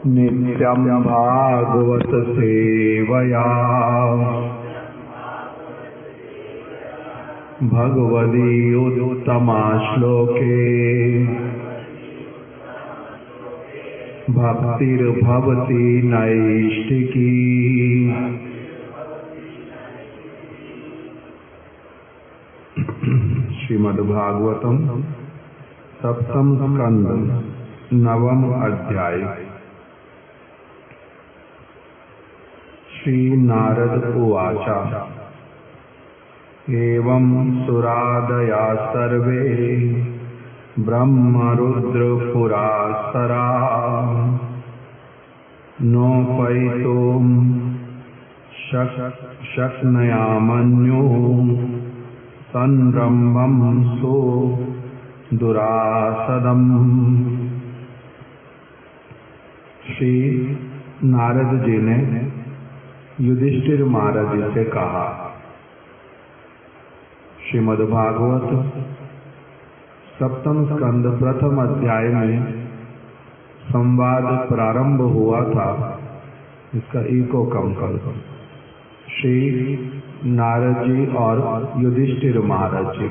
नित्यं भागवत सेवया भगवदीयोत्तमा श्लोके भक्तिर्भवति नैष्ठिकी। श्रीमद्भागवतम सप्तम स्कंद नवम अध्याय। श्री नारद उवाच एवं सुरादया सर्वे ब्रह्मरुद्रपुरासरा नोपैतुं शक्नयामन्यो संरम्भं सो दुरासदम्। श्री नारद जी ने युधिष्ठिर महाराज जी से कहा, श्रीमद्भागवत सप्तम स्कंद प्रथम अध्याय में संवाद प्रारंभ हुआ था। इसका इको कम कर दो। श्री नारद जी और युधिष्ठिर महाराज जी।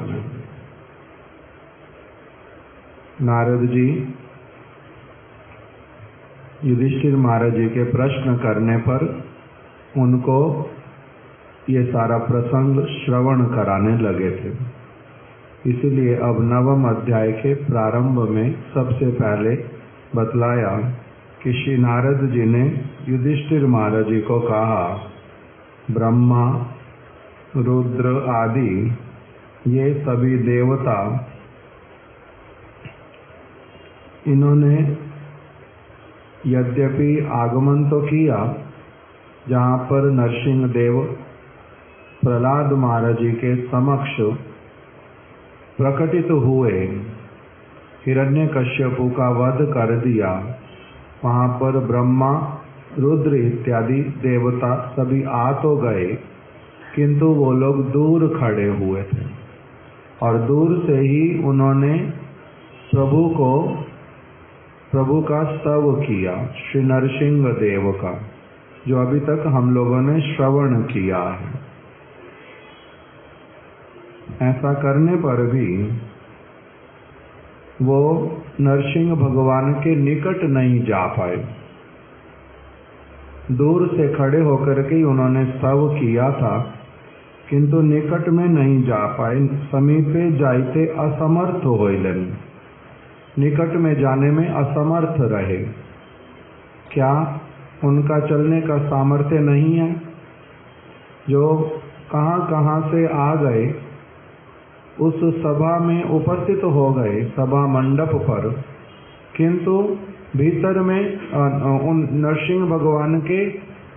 नारद जी युधिष्ठिर महाराज जी के प्रश्न करने पर उनको ये सारा प्रसंग श्रवण कराने लगे थे। इसीलिए अब नवम अध्याय के प्रारंभ में सबसे पहले बतलाया कि श्री नारद जी ने युधिष्ठिर महाराज जी को कहा, ब्रह्मा रुद्र आदि ये सभी देवता, इन्होंने यद्यपि आगमन तो किया जहाँ पर नरसिंह देव प्रहलाद महाराज जी के समक्ष प्रकटित हुए, हिरण्यकश्यपु का वध कर दिया। वहाँ पर ब्रह्मा रुद्र इत्यादि देवता सभी आ तो गए, किंतु वो लोग दूर खड़े हुए थे और दूर से ही उन्होंने प्रभु का स्तव किया, श्री नरसिंह देव का, जो अभी तक हम लोगों ने श्रवण किया है। ऐसा करने पर भी वो नरसिंह भगवान के निकट नहीं जा पाए। दूर से खड़े होकर के उन्होंने स्तव किया था, किंतु निकट में नहीं जा पाए। समीपे जाइते असमर्थ होइलन, निकट में जाने में असमर्थ रहे। क्या उनका चलने का सामर्थ्य नहीं है? जो कहाँ कहाँ से आ गए, उस सभा में उपस्थित हो गए, सभा मंडप पर, किंतु भीतर में उन नरसिंह भगवान के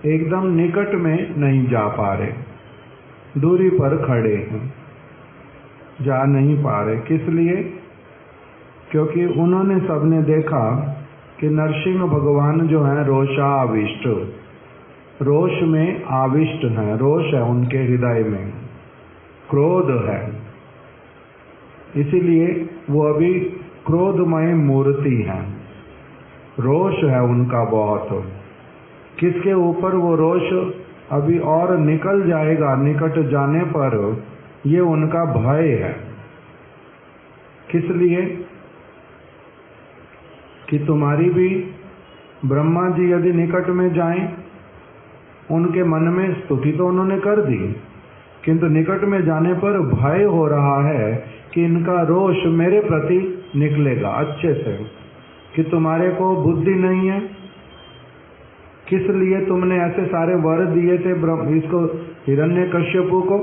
एकदम निकट में नहीं जा पा रहे, दूरी पर खड़े हैं, जा नहीं पा रहे। किस लिए? क्योंकि उन्होंने सबने देखा कि नरसिंह भगवान जो है रोषाविष्ट, रोष में आविष्ट हैं, रोष है उनके हृदय में, क्रोध है। इसीलिए वो अभी क्रोधमय मूर्ति है, रोष है उनका बहुत। किसके ऊपर वो रोष अभी और निकल जाएगा निकट जाने पर, ये उनका भय है। किस लिए? कि तुम्हारी भी ब्रह्मा जी यदि निकट में जाएं, उनके मन में स्तुति तो उन्होंने कर दी, किंतु निकट में जाने पर भय हो रहा है कि इनका रोष मेरे प्रति निकलेगा अच्छे से, कि तुम्हारे को बुद्धि नहीं है। किस लिए तुमने ऐसे सारे वर दिए थे इसको, हिरण्यकश्यपु को?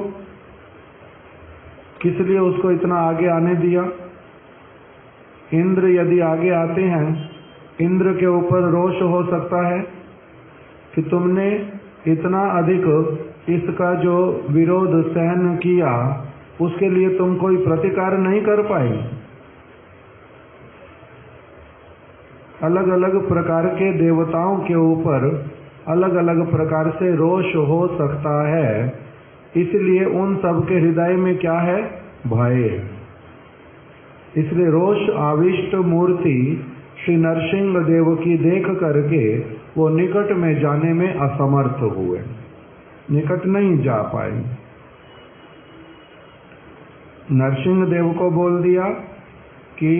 किस लिए उसको इतना आगे आने दिया? इंद्र यदि आगे आते हैं, इंद्र के ऊपर रोष हो सकता है कि तुमने इतना अधिक इसका जो विरोध सहन किया, उसके लिए तुम कोई प्रतिकार नहीं कर पाए। अलग अलग प्रकार के देवताओं के ऊपर अलग अलग प्रकार से रोष हो सकता है, इसलिए उन सब के हृदय में क्या है? भय। इसलिए रोष आविष्ट मूर्ति श्री नरसिंह देव की देख करके वो निकट में जाने में असमर्थ हुए, निकट नहीं जा पाए। नरसिंह देव को बोल दिया कि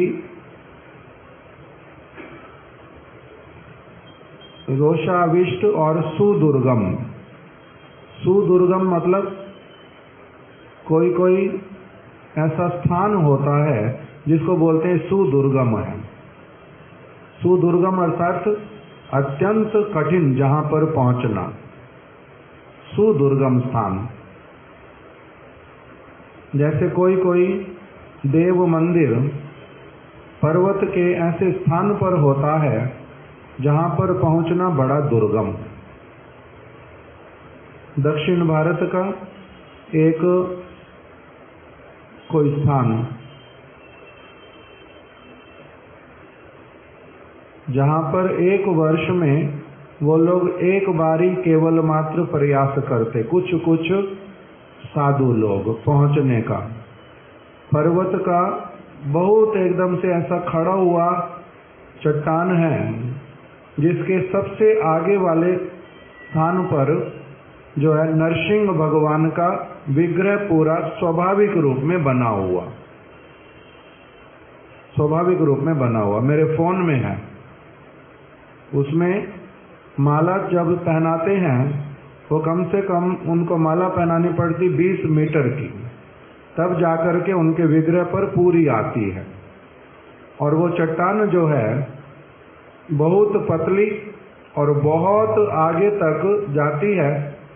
रोषाविष्ट और सुदुर्गम। सुदुर्गम मतलब कोई कोई ऐसा स्थान होता है जिसको बोलते हैं सुदुर्गम है। सुदुर्गम अर्थात अत्यंत कठिन, जहां पर पहुंचना, सुदुर्गम स्थान। जैसे कोई कोई देव मंदिर पर्वत के ऐसे स्थान पर होता है जहां पर पहुंचना बड़ा दुर्गम। दक्षिण भारत का एक कोई स्थान जहां पर एक वर्ष में वो लोग एक बारी केवल मात्र प्रयास करते, कुछ कुछ साधु लोग पहुंचने का। पर्वत का बहुत एकदम से ऐसा खड़ा हुआ चट्टान है जिसके सबसे आगे वाले स्थान पर जो है नरसिंह भगवान का विग्रह पूरा स्वाभाविक रूप में बना हुआ, स्वाभाविक रूप में बना हुआ मेरे फोन में है। उसमें माला जब पहनाते हैं वो कम से कम उनको माला पहनानी पड़ती 20 मीटर की, तब जाकर के उनके विग्रह पर पूरी आती है। और वो चट्टान जो है बहुत पतली और बहुत आगे तक जाती है,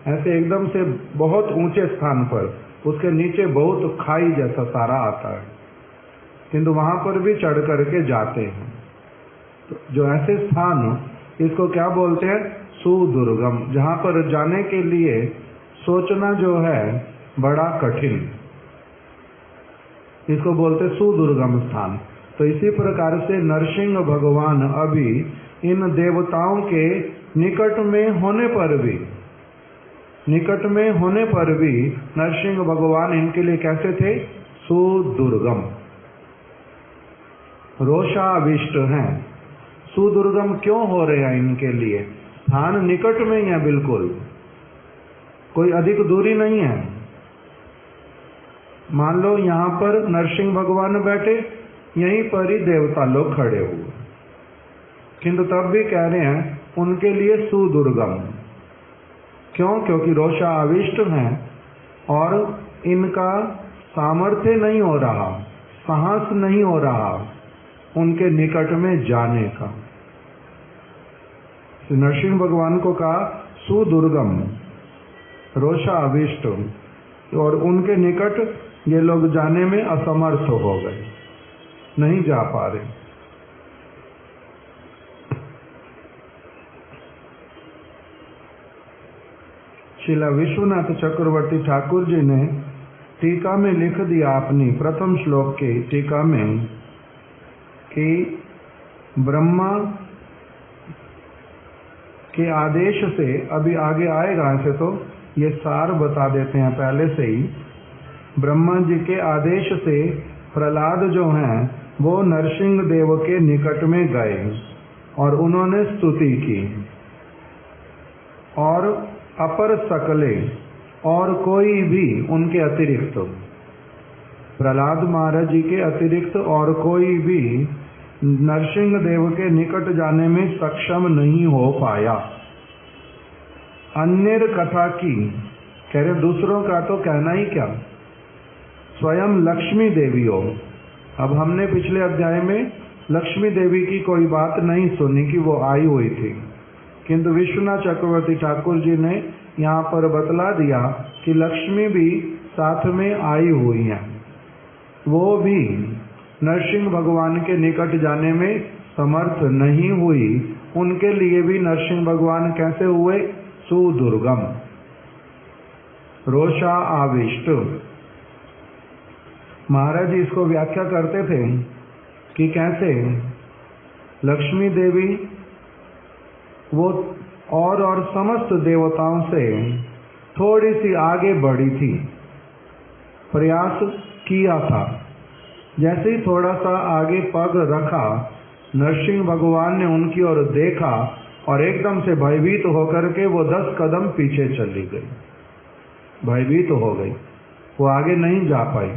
ऐसे एकदम से बहुत ऊंचे स्थान पर। उसके नीचे बहुत खाई जैसा सारा आता है, किंतु वहां पर भी चढ़ करके जाते हैं। तो जो ऐसे स्थान, इसको क्या बोलते हैं? सुदुर्गम, जहां पर जाने के लिए सोचना जो है बड़ा कठिन, इसको बोलते सुदुर्गम स्थान। तो इसी प्रकार से नरसिंह भगवान अभी इन देवताओं के निकट में होने पर भी नरसिंह भगवान इनके लिए कैसे थे? सुदुर्गम, रोषाविष्ट हैं। सुदुर्गम क्यों हो रहे हैं इनके लिए? स्थान निकट में ही है, बिल्कुल कोई अधिक दूरी नहीं है। मान लो यहां पर नरसिंह भगवान बैठे, यहीं पर ही देवता लोग खड़े हुए, किंतु तब भी कह रहे हैं उनके लिए सुदुर्गम। क्यों? क्योंकि रोषा आविष्ट हैं और इनका सामर्थ्य नहीं हो रहा, साहस नहीं हो रहा उनके निकट में जाने का। नरसिंह भगवान को कहा सुदुर्गम, रोषा आविष्ट, और उनके निकट ये लोग जाने में असमर्थ हो गए, नहीं जा पा रहे। श्रीला विश्वनाथ चक्रवर्ती ठाकुर जी ने टीका में लिख दिया अपनी प्रथम श्लोक की टीका में कि ब्रह्मा के आदेश से, अभी आगे आएगा, ऐसे तो ये सार बता देते हैं पहले से ही। ब्रह्मा जी के आदेश से प्रहलाद जो हैं वो नरसिंह देव के निकट में गए और उन्होंने स्तुति की, और अपर सकले और कोई भी उनके अतिरिक्त, प्रहलाद महाराज जी के अतिरिक्त और कोई भी नरसिंह देव के निकट जाने में सक्षम नहीं हो पाया। अन्य कथा की कह रहे, दूसरों का तो कहना ही क्या, स्वयं लक्ष्मी देवी हो। अब हमने पिछले अध्याय में लक्ष्मी देवी की कोई बात नहीं सुनी कि वो आई हुई थी, किंतु विश्वनाथ चक्रवर्ती ठाकुर जी ने यहाँ पर बतला दिया कि लक्ष्मी भी साथ में आई हुई हैं। वो भी नरसिंह भगवान के निकट जाने में समर्थ नहीं हुई। उनके लिए भी नरसिंह भगवान कैसे हुए? सुदुर्गम, रोषा आविष्ट। महाराज जी इसको व्याख्या करते थे कि कैसे लक्ष्मी देवी वो और समस्त देवताओं से थोड़ी सी आगे बढ़ी थी, प्रयास किया था, जैसे ही थोड़ा सा आगे पग रखा, नरसिंह भगवान ने उनकी ओर देखा और एकदम से भयभीत होकर के वो 10 कदम पीछे चली गई, भयभीत हो गई, वो आगे नहीं जा पाई।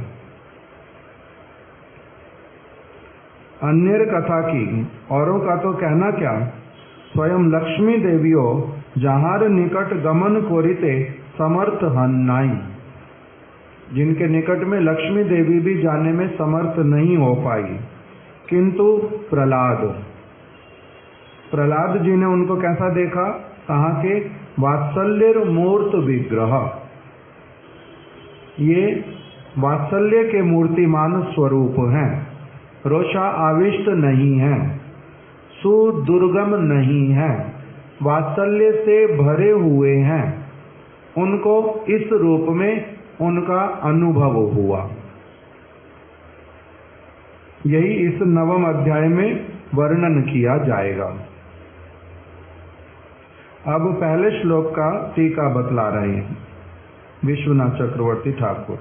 अन्यर कथा की, औरों का तो कहना क्या, स्वयं लक्ष्मी देवियो जहार निकट गमन कोरिते समर्थ हन नाई, जिनके निकट में लक्ष्मी देवी भी जाने में समर्थ नहीं हो पाई, किंतु प्रहलाद जी ने उनको कैसा देखा, कहा के वात्सल्य मूर्त विग्रह, ये वात्सल्य के मूर्तिमान स्वरूप हैं, रोषा आविष्ट नहीं है, सुदुर्गम नहीं है, वात्सल्य से भरे हुए हैं, उनको इस रूप में उनका अनुभव हुआ। यही इस 9वें अध्याय में वर्णन किया जाएगा। अब पहले श्लोक का टीका बतला रहे हैं विश्वनाथ चक्रवर्ती ठाकुर।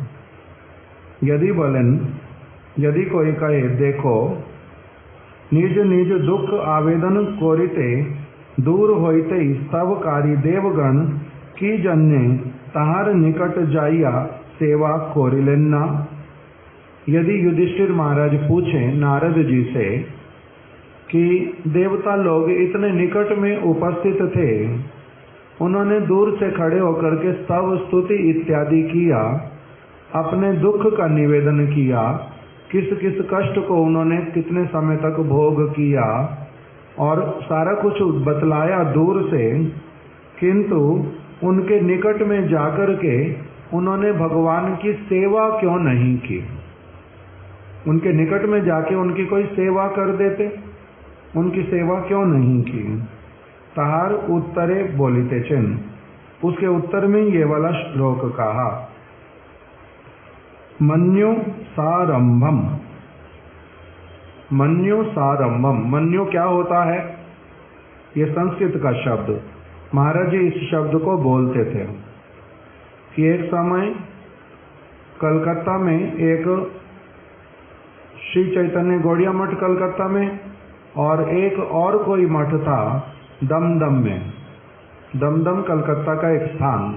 यदि बोलें, यदि कोई कहे देखो निज निज दुख आवेदन कोरिते दूर होइते स्तवकारी देवगण की जन्य तहार निकट जाइया सेवा कोरिलेन्ना। यदि युधिष्ठिर महाराज पूछें नारद जी से कि देवता लोग इतने निकट में उपस्थित थे, उन्होंने दूर से खड़े होकर के स्तव स्तुति इत्यादि किया, अपने दुख का निवेदन किया, किस किस कष्ट को उन्होंने कितने समय तक भोग किया और सारा कुछ बतलाया दूर से, किंतु उनके निकट में जाकर के उन्होंने भगवान की सेवा क्यों नहीं की? उनके निकट में जाके उनकी कोई सेवा कर देते, उनकी सेवा क्यों नहीं की? तहार उत्तरे बोलिते चिन्ह, उसके उत्तर में ये वाला श्लोक कहा, मन्यो सारंभम। मन्यो सारंभम, मन्यो क्या होता है? ये संस्कृत का शब्द, महाराज जी इस शब्द को बोलते थे कि एक समय कलकत्ता में एक श्री चैतन्य गौड़िया मठ कलकत्ता में, और एक और कोई मठ था दमदम में, दमदम कलकत्ता का एक स्थान।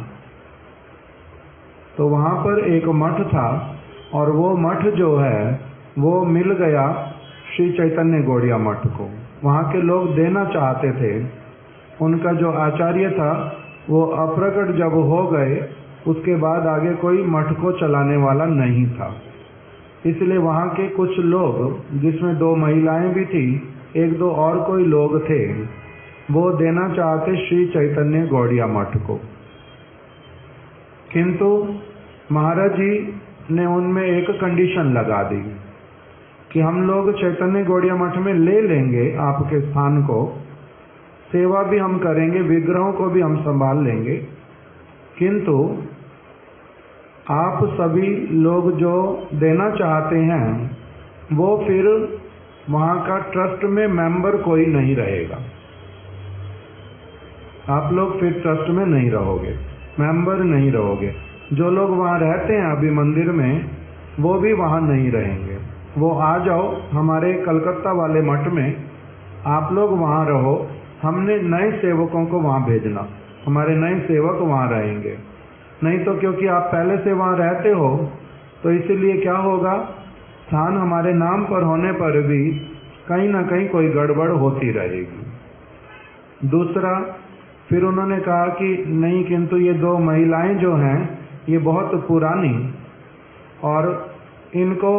तो वहाँ पर एक मठ था और वो मठ जो है वो मिल गया श्री चैतन्य गौड़िया मठ को। वहाँ के लोग देना चाहते थे, उनका जो आचार्य था वो अप्रकट जब हो गए, उसके बाद आगे कोई मठ को चलाने वाला नहीं था, इसलिए वहाँ के कुछ लोग, जिसमें 2 महिलाएं भी थी, 1-2 और कोई लोग थे, वो देना चाहते श्री चैतन्य गौड़िया मठ को। किंतु महाराज जी ने उनमें एक कंडीशन लगा दी कि हम लोग चैतन्य गौड़िया मठ में ले लेंगे आपके स्थान को, सेवा भी हम करेंगे, विग्रहों को भी हम संभाल लेंगे, किंतु आप सभी लोग जो देना चाहते हैं वो फिर वहाँ का ट्रस्ट में मेंबर कोई नहीं रहेगा, आप लोग फिर ट्रस्ट में नहीं रहोगे, मेंबर नहीं रहोगे। जो लोग वहाँ रहते हैं अभी मंदिर में, वो भी वहाँ नहीं रहेंगे, वो आ जाओ हमारे कलकत्ता वाले मठ में, आप लोग वहाँ रहो, हमने नए सेवकों को वहाँ भेजना, हमारे नए सेवक वहाँ रहेंगे। नहीं तो क्योंकि आप पहले से वहाँ रहते हो, तो इसीलिए क्या होगा, स्थान हमारे नाम पर होने पर भी कहीं ना कहीं कोई गड़बड़ होती रहेगी। दूसरा, फिर उन्होंने कहा कि नहीं, किंतु ये 2 महिलाएं जो हैं ये बहुत पुरानी और इनको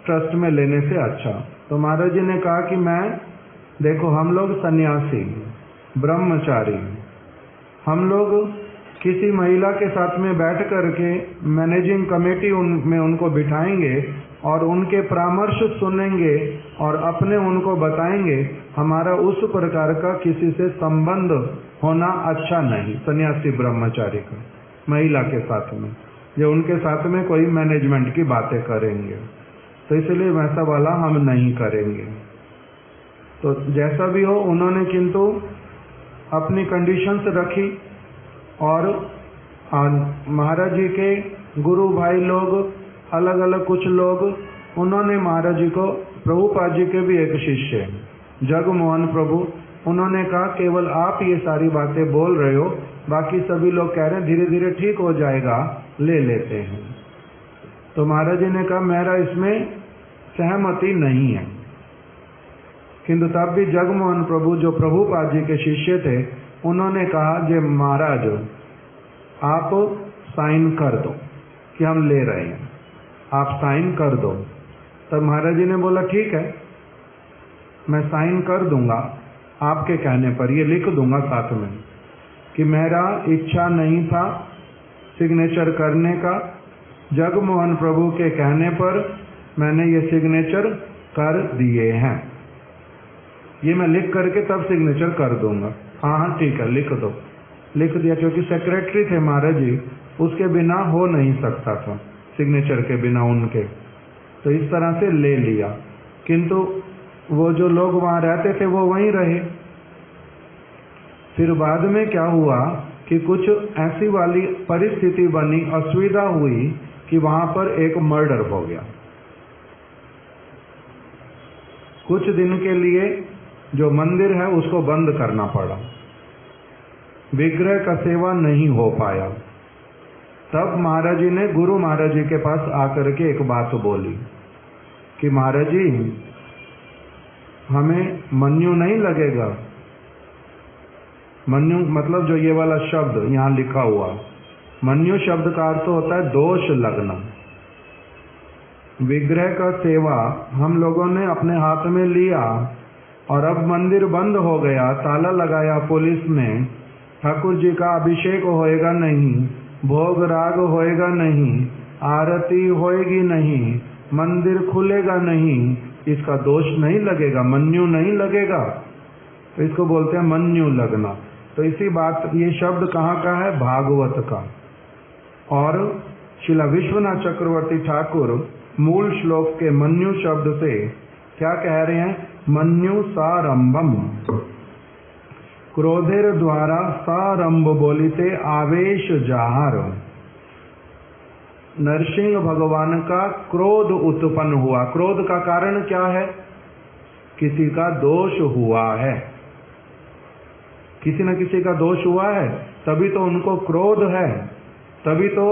ट्रस्ट में लेने से अच्छा। तो महाराज जी ने कहा कि मैं, देखो हम लोग सन्यासी ब्रह्मचारी, हम लोग किसी महिला के साथ में बैठ करके मैनेजिंग कमेटी में उनको बिठाएंगे और उनके परामर्श सुनेंगे और अपने उनको बताएंगे, हमारा उस प्रकार का किसी से संबंध होना अच्छा नहीं, सन्यासी ब्रह्मचारी का महिला के साथ में, जो उनके साथ में कोई मैनेजमेंट की बातें करेंगे, तो इसलिए वैसा वाला हम नहीं करेंगे। तो जैसा भी हो, उन्होंने किंतु अपनी कंडीशंस रखी और महाराज जी के गुरु भाई लोग, अलग अलग कुछ लोग उन्होंने महाराज जी को, प्रभुपाद जी के भी एक शिष्य जगमोहन प्रभु, उन्होंने कहा केवल आप ये सारी बातें बोल रहे हो, बाकी सभी लोग कह रहे हैं धीरे धीरे ठीक हो जाएगा, ले लेते हैं। तो महाराज जी ने कहा मेरा इसमें सहमति नहीं है। किंतु तब भी जगमोहन प्रभु जो प्रभुपाद जी के शिष्य थे, उन्होंने कहा जे महाराज आप साइन कर दो कि हम ले रहे हैं, आप साइन कर दो। तब महाराज जी ने बोला ठीक है, मैं साइन कर दूंगा आपके कहने पर, ये लिख दूंगा साथ में कि मेरा इच्छा नहीं था सिग्नेचर करने का, जगमोहन प्रभु के कहने पर मैंने ये सिग्नेचर कर दिए हैं, ये मैं लिख करके तब सिग्नेचर कर दूंगा। हाँ हाँ ठीक है, लिख दो। लिख दिया, क्योंकि सेक्रेटरी थे महाराज जी, उसके बिना हो नहीं सकता था, सिग्नेचर के बिना उनके। तो इस तरह से ले लिया। किंतु वो जो लोग वहां रहते थे वो वहीं रहे। फिर बाद में क्या हुआ कि कुछ ऐसी वाली परिस्थिति बनी, असुविधा हुई कि वहां पर एक मर्डर हो गया। कुछ दिन के लिए जो मंदिर है उसको बंद करना पड़ा, विग्रह का सेवा नहीं हो पाया। तब महाराज जी ने गुरु महाराज जी के पास आकर के एक बात बोली कि महाराज जी हमें मन्यु नहीं लगेगा। मन्यु मतलब जो ये वाला शब्द यहाँ लिखा हुआ, मन्यु शब्द का अर्थ होता है दोष लगना। विग्रह का सेवा हम लोगों ने अपने हाथ में लिया और अब मंदिर बंद हो गया, ताला लगाया पुलिस ने, ठाकुर जी का अभिषेक होएगा नहीं, भोग राग होएगा नहीं, आरती होएगी नहीं, मंदिर खुलेगा नहीं, इसका दोष नहीं लगेगा, मन्यु नहीं लगेगा। तो इसको बोलते हैं मन्यु लगना। तो इसी बात, ये शब्द कहाँ का है? भागवत का। और शिला विश्वनाथ चक्रवर्ती ठाकुर मूल श्लोक के मन्यु शब्द से क्या कह रहे हैं? मन्यु सारंभम, क्रोधेर द्वारा सारंभ बोलिते आवेश जाहर। नरसिंह भगवान का क्रोध उत्पन्न हुआ। क्रोध का कारण क्या है? किसी का दोष हुआ है, किसी न किसी का दोष हुआ है, तभी तो उनको क्रोध है। तभी तो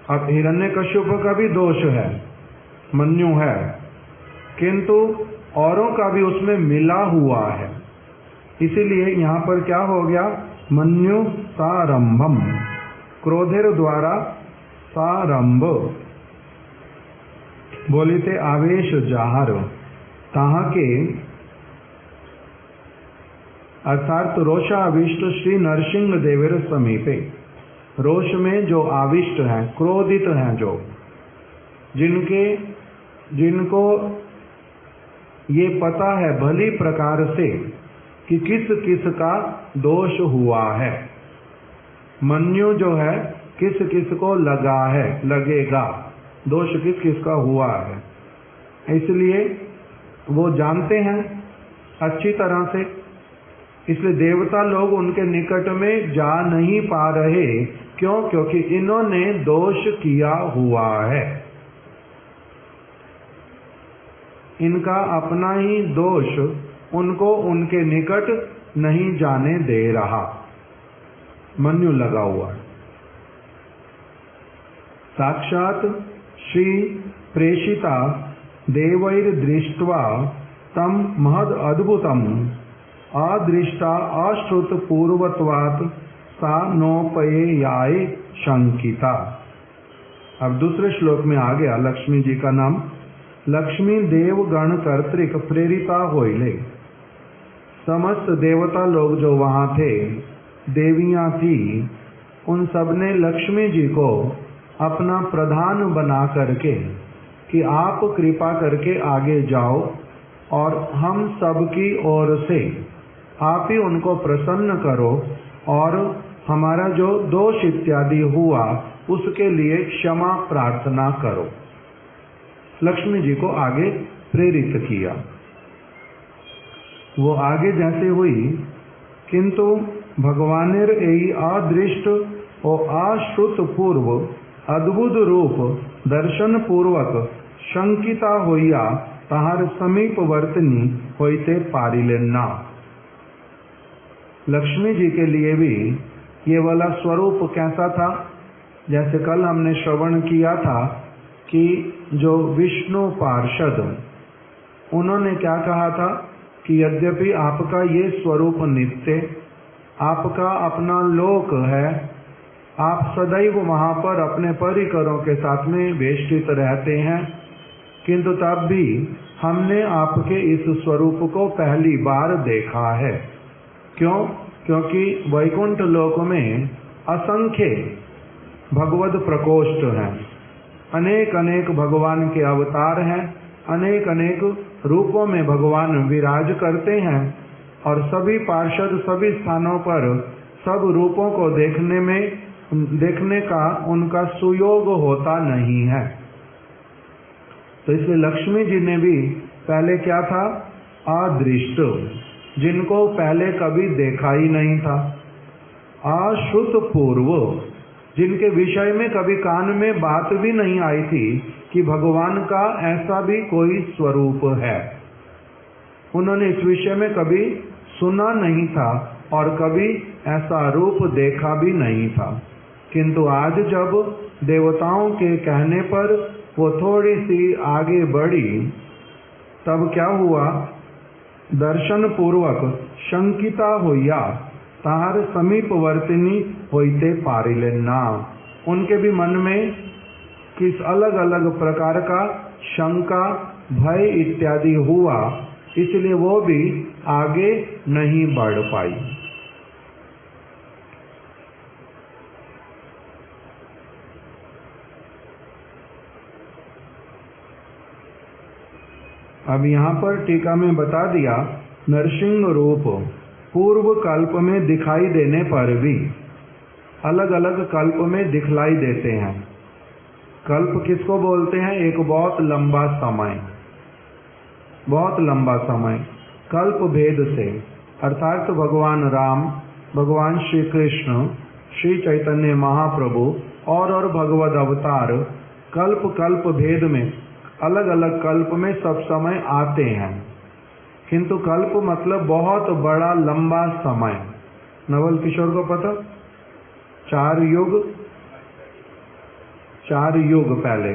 अब हिरण्यकश्यप का भी दोष है, मन्यु है, किंतु औरों का भी उसमें मिला हुआ है। इसीलिए यहाँ पर क्या हो गया? मन्यु सारंभम, क्रोधेर द्वारा सारंभ बोलिते आवेश जाहर। तहाँ के अर्थात रोषाविष्ट श्री नरसिंह देवेर समीपे, रोष में जो आविष्ट हैं, क्रोधित हैं, जो जिनको ये पता है भली प्रकार से कि किस किस का दोष हुआ है। मन्यु जो है किस किस को लगा है, लगेगा, दोष किस किस का हुआ है, इसलिए वो जानते हैं अच्छी तरह से। इसलिए देवता लोग उनके निकट में जा नहीं पा रहे। क्यों? क्योंकि इन्होंने दोष किया हुआ है, इनका अपना ही दोष उनको उनके निकट नहीं जाने दे रहा, मन्यु लगा हुआ है। साक्षात श्री प्रेषिता देवैर दृष्ट्वा तम महद अद्भुतम अदृष्टा अश्रुत पूर्वत्वात् सा नोपयेयाय शंकिता। अब दूसरे श्लोक में आ गया लक्ष्मी जी का नाम। लक्ष्मी देव गण कर्तृक प्रेरिता होइले। समस्त देवता लोग जो वहां थे, देवियां थी, उन सब ने लक्ष्मी जी को अपना प्रधान बना करके कि आप कृपा करके आगे जाओ और हम सबकी ओर से आप ही उनको प्रसन्न करो और हमारा जो दोष इत्यादि हुआ उसके लिए क्षमा प्रार्थना करो। लक्ष्मी जी को आगे प्रेरित किया। वो आगे जैसे हुई, किंतु भगवानेर एई अदृष्ट और अश्रुत पूर्व अद्भुत रूप दर्शन पूर्वक शंकिता होइया तहार समीप वर्तनी होइते पारिले ना। लक्ष्मी जी के लिए भी ये वाला स्वरूप कैसा था? जैसे कल हमने श्रवण किया था कि जो विष्णु पार्षद, उन्होंने क्या कहा था कि यद्यपि आपका ये स्वरूप नित्य, आपका अपना लोक है, आप सदैव वहां पर अपने परिकरों के साथ में वेष्टित रहते हैं, किंतु तब भी हमने आपके इस स्वरूप को पहली बार देखा है। क्यों? क्योंकि वैकुंठ लोक में असंख्य भगवद प्रकोष्ठ हैं, अनेक अनेक भगवान के अवतार हैं, अनेक अनेक रूपों में भगवान विराज करते हैं, और सभी पार्षद सभी स्थानों पर सब रूपों को देखने का उनका सुयोग होता नहीं है। तो इसलिए लक्ष्मी जी ने भी पहले क्या था? अदृष्ट, जिनको पहले कभी देखा ही नहीं था। अश्रुत पूर्व, जिनके विषय में कभी कान में बात भी नहीं आई थी कि भगवान का ऐसा भी कोई स्वरूप है। उन्होंने इस विषय में कभी सुना नहीं था और कभी ऐसा रूप देखा भी नहीं था। किंतु आज जब देवताओं के कहने पर वो थोड़ी सी आगे बढ़ी, तब क्या हुआ? दर्शन पूर्वक शंकिता होइया तार समीप वर्तिनी होइते पारिले ना। उनके भी मन में किस अलग अलग प्रकार का शंका, भय इत्यादि हुआ, इसलिए वो भी आगे नहीं बढ़ पाई। अब यहाँ पर टीका में बता दिया, नरसिंह रूप पूर्व कल्प में दिखाई देने पर भी अलग अलग कल्प में दिखलाई देते हैं। कल्प किसको बोलते हैं? एक बहुत लंबा समय, बहुत लंबा समय। कल्प भेद से अर्थात भगवान राम, भगवान श्री कृष्ण, श्री चैतन्य महाप्रभु और भगवद अवतार कल्प कल्प भेद में अलग अलग कल्प में सब समय आते हैं, किंतु कल्प मतलब बहुत बड़ा लंबा समय। नवल किशोर को पता? 4 युग पहले,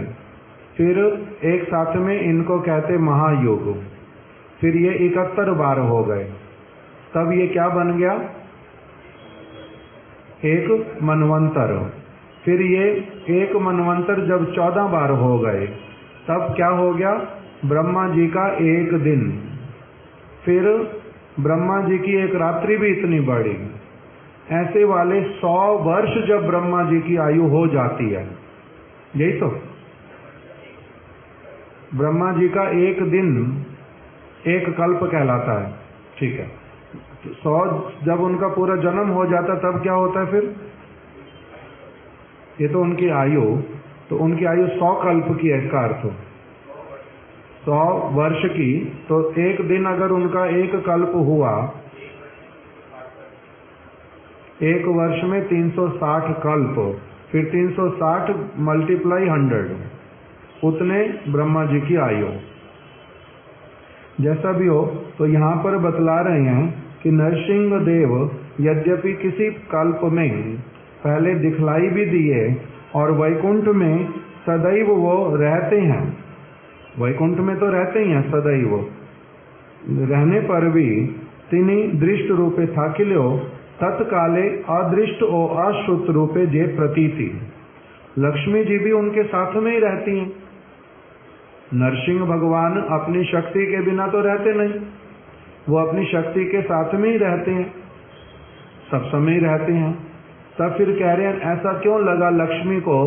फिर एक साथ में इनको कहते महायुग, फिर ये 71 बार हो गए, तब ये क्या बन गया? एक मनवंतर। फिर ये एक मनवंतर जब 14 बार हो गए, तब क्या हो गया? ब्रह्मा जी का एक दिन। फिर ब्रह्मा जी की एक रात्रि भी इतनी बड़ी। ऐसे वाले 100 वर्ष जब ब्रह्मा जी की आयु हो जाती है, यही तो ब्रह्मा जी का एक दिन एक कल्प कहलाता है, ठीक है। 100 जब उनका पूरा जन्म हो जाता तब क्या होता है? फिर ये तो उनकी आयु, तो उनकी आयु 100 कल्प की है, इसका अर्थ 100 वर्ष की, तो एक दिन अगर उनका एक कल्प हुआ, एक वर्ष में 360 कल्प, फिर 360 मल्टीप्लाई 100, उतने ब्रह्मा जी की आयु। जैसा भी हो, तो यहाँ पर बतला रहे हैं कि नरसिंह देव यद्यपि किसी कल्प में पहले दिखलाई भी दिए और वैकुंठ में सदैव वो रहते हैं, वैकुंठ में तो रहते ही हैं सदैव, रहने पर भी तिनि दृष्ट रूपे थाकिल्यो तत्काले अदृष्ट ओ अश्रुत रूपे जे प्रतीति। लक्ष्मी जी भी उनके साथ में ही रहती हैं। नरसिंह भगवान अपनी शक्ति के बिना तो रहते नहीं, वो अपनी शक्ति के साथ में ही रहते हैं, सब समय ही रहते हैं। तब फिर कह रहे हैं ऐसा क्यों लगा लक्ष्मी को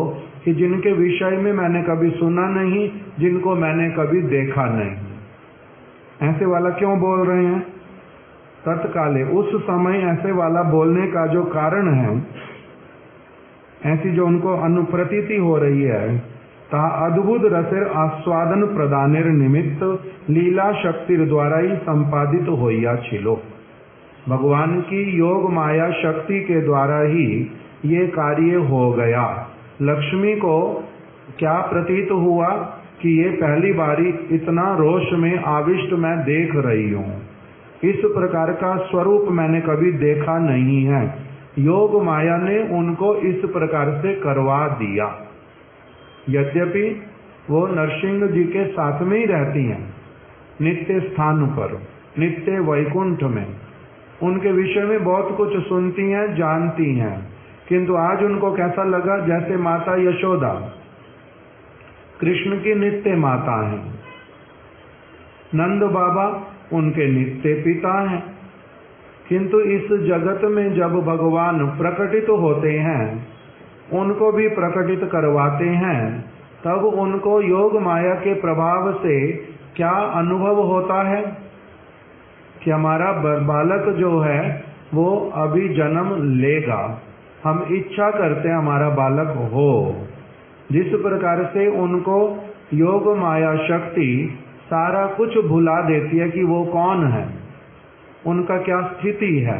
कि जिनके विषय में मैंने कभी सुना नहीं, जिनको मैंने कभी देखा नहीं, ऐसे वाला क्यों बोल रहे हैं? तत्काले, उस समय ऐसे वाला बोलने का जो कारण है, ऐसी जो उनको अनुप्रतीति हो रही है, ता अद्भुत रसेर आस्वादन प्रदानेर निमित्त लीला शक्तिर द्वारा ही संपादित होइया छिलो। भगवान की योग माया शक्ति के द्वारा ही ये कार्य हो गया। लक्ष्मी को क्या प्रतीत हुआ कि ये पहली बारी इतना रोष में आविष्ट मैं देख रही हूँ। इस प्रकार का स्वरूप मैंने कभी देखा नहीं है। योग माया ने उनको इस प्रकार से करवा दिया। यद्यपि वो नरसिंह जी के साथ में ही रहती हैं, नित्य स्थान पर, नित्य वैकुंठ में, उनके विषय में बहुत कुछ सुनती हैं, जानती हैं, किंतु आज उनको कैसा लगा जैसे माता यशोदा कृष्ण की नित्य माता हैं, नंद बाबा उनके नित्य पिता हैं, किंतु इस जगत में जब भगवान प्रकटित होते हैं, उनको भी प्रकटित करवाते हैं, तब उनको योग माया के प्रभाव से क्या अनुभव होता है कि हमारा बालक जो है वो अभी जन्म लेगा, हम इच्छा करते हैं हमारा बालक हो। जिस प्रकार से उनको योग माया शक्ति सारा कुछ भुला देती है कि वो कौन है, उनका क्या स्थिति है,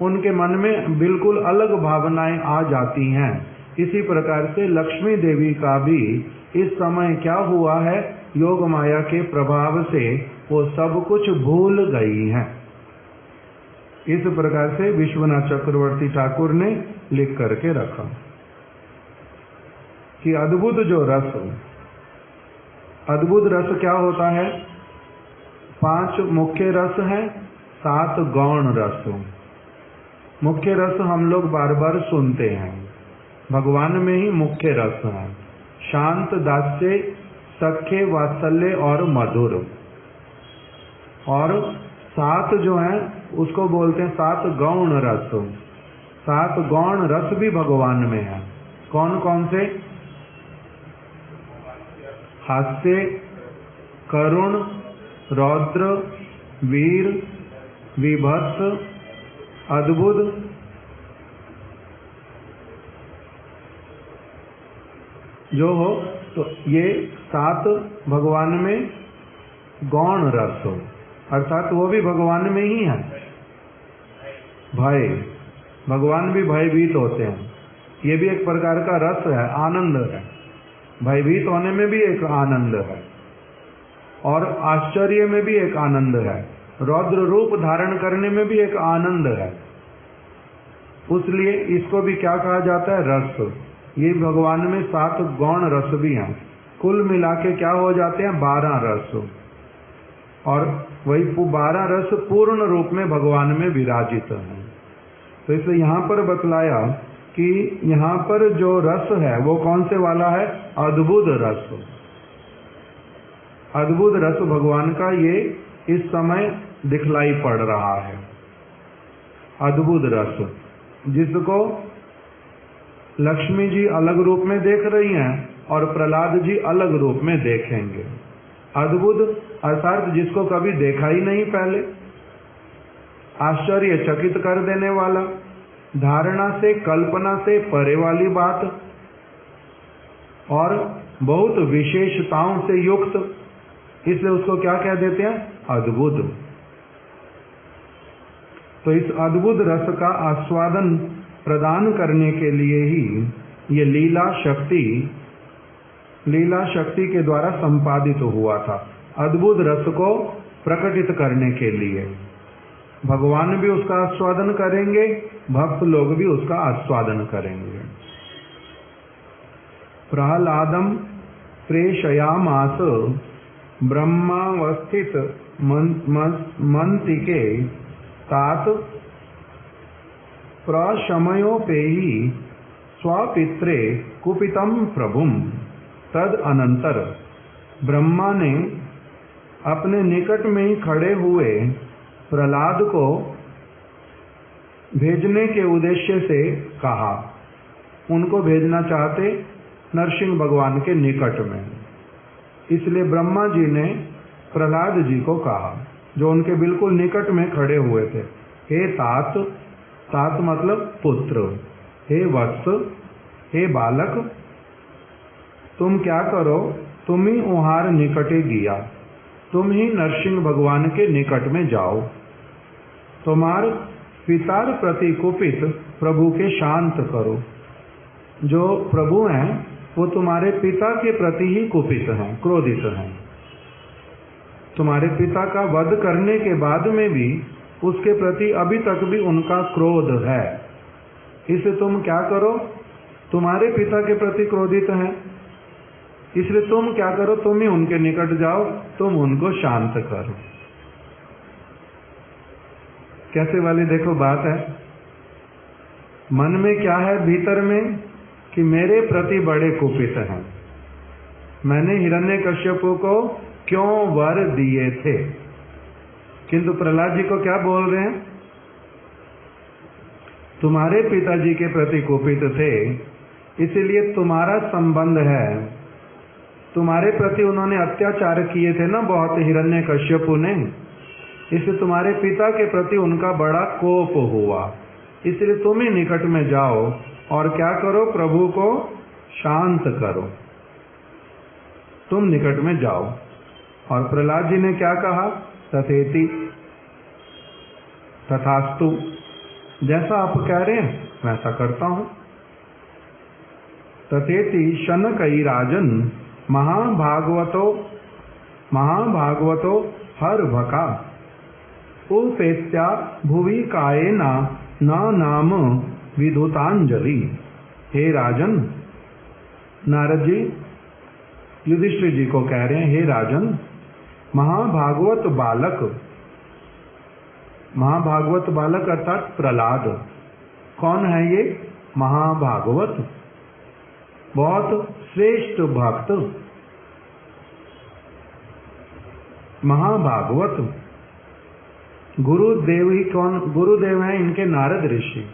उनके मन में बिल्कुल अलग भावनाएं आ जाती हैं। इसी प्रकार से लक्ष्मी देवी का भी इस समय क्या हुआ है, योग माया के प्रभाव से वो सब कुछ भूल गई हैं। इस प्रकार से विश्वनाथ चक्रवर्ती ठाकुर ने लिख करके रखा कि अद्भुत जो रस, अद्भुत रस क्या होता है? 5 मुख्य रस हैं, 7 गौण रस। मुख्य रस हम लोग बार बार सुनते हैं, भगवान में ही मुख्य रस है, शांत, दास्य, सख्य, वात्सल्य और मधुर। और 7 जो हैं उसको बोलते हैं 7 गौण रस। 7 गौण रस भी भगवान में है। कौन कौन से? हास्य, करुण, रौद्र, वीर, विभत्स, अद्भुत, जो हो, तो ये 7 भगवान में गौण रस हो, अर्थात वो भी भगवान में ही है। भय, भगवान भी भयभीत होते हैं, ये भी एक प्रकार का रस है, आनंद है। भयभीत होने में भी एक आनंद है और आश्चर्य में भी एक आनंद है, रौद्र रूप धारण करने में भी एक आनंद है। उसलिए इसको भी क्या कहा जाता है? रस। ये भगवान में 7 गौण रस भी हैं, कुल मिला के क्या हो जाते हैं? 12 रस। और वही 12 रस पूर्ण रूप में भगवान में विराजित हैं। तो इसलिए यहाँ पर बतलाया कि यहाँ पर जो रस है वो कौन से वाला है? अद्भुत रस। अद्भुत रस भगवान का ये इस समय दिखलाई पड़ रहा है। अद्भुत रस, जिसको लक्ष्मी जी अलग रूप में देख रही हैं और प्रहलाद जी अलग रूप में देखेंगे। अद्भुत अर्थात जिसको कभी देखा ही नहीं पहले, आश्चर्यचकित कर देने वाला, धारणा से, कल्पना से परे वाली बात और बहुत विशेषताओं से युक्त, इसलिए उसको क्या कह देते हैं? अद्भुत। तो इस अद्भुत रस का आस्वादन प्रदान करने के लिए ही ये लीला शक्ति के द्वारा संपादित हुआ था। अद्भुत रस को प्रकटित करने के लिए भगवान भी उसका आस्वादन करेंगे, भक्त लोग भी उसका आस्वादन करेंगे। प्रहलादम प्रेषयामास ब्रह्मावस्थित मंतिके तात प्रशमयोपेहि स्वपित्रे कुपितम प्रभुम। तद अनंतर ब्रह्मा ने अपने निकट में ही खड़े हुए प्रहलाद को भेजने के उद्देश्य से कहा। उनको भेजना चाहते नरसिंह भगवान के निकट में, इसलिए ब्रह्मा जी ने प्रहलाद जी को कहा, जो उनके बिल्कुल निकट में खड़े हुए थे, हे तात, तात मतलब पुत्र, हे वत्स, हे बालक, तुम क्या करो, तुम ही उहार निकटे गिया, तुम ही नरसिंह भगवान के निकट में जाओ, तुम्हार पितार प्रति कुपित प्रभु के शांत करो। जो प्रभु हैं वो तुम्हारे पिता के प्रति ही कुपित हैं, क्रोधित हैं। तुम्हारे पिता का वध करने के बाद में भी उसके प्रति अभी तक भी उनका क्रोध है। इसे तुम क्या करो? तुम्हारे पिता के प्रति क्रोधित हैं, इसलिए तुम क्या करो? तुम ही उनके निकट जाओ, तुम उनको शांत करो। कैसे वाली देखो बात है। मन में क्या है भीतर में कि मेरे प्रति बड़े कुपित हैं, मैंने हिरण्यकश्यप को क्यों वर दिए थे। किंतु प्रहलाद जी को क्या बोल रहे हैं? तुम्हारे पिताजी के प्रति कुपित थे, इसीलिए तुम्हारा संबंध है, तुम्हारे प्रति उन्होंने अत्याचार किए थे ना बहुत, हिरण्यकश्यप ने, इसलिए तुम्हारे पिता के प्रति उनका बड़ा कोप हुआ। इसलिए तुम ही निकट में जाओ और क्या करो? प्रभु को शांत करो। तुम निकट में जाओ। और प्रहलाद जी ने क्या कहा? तथेति, तथास्तु, जैसा आप कह रहे हैं वैसा करता हूं। तथेति शनकई राजन महाभागवतो हर भका उपेत्या भुवि कायेना न नाम विधुतांजलि। हे राजन, नारद जी युधिष्ठिर जी को कह रहे हैं, हे राजन, महाभागवत बालक अर्थात प्रहलाद। कौन है ये? महाभागवत, बहुत श्रेष्ठ भक्त। महाभागवत गुरुदेव ही कौन? गुरुदेव हैं इनके नारद ऋषि,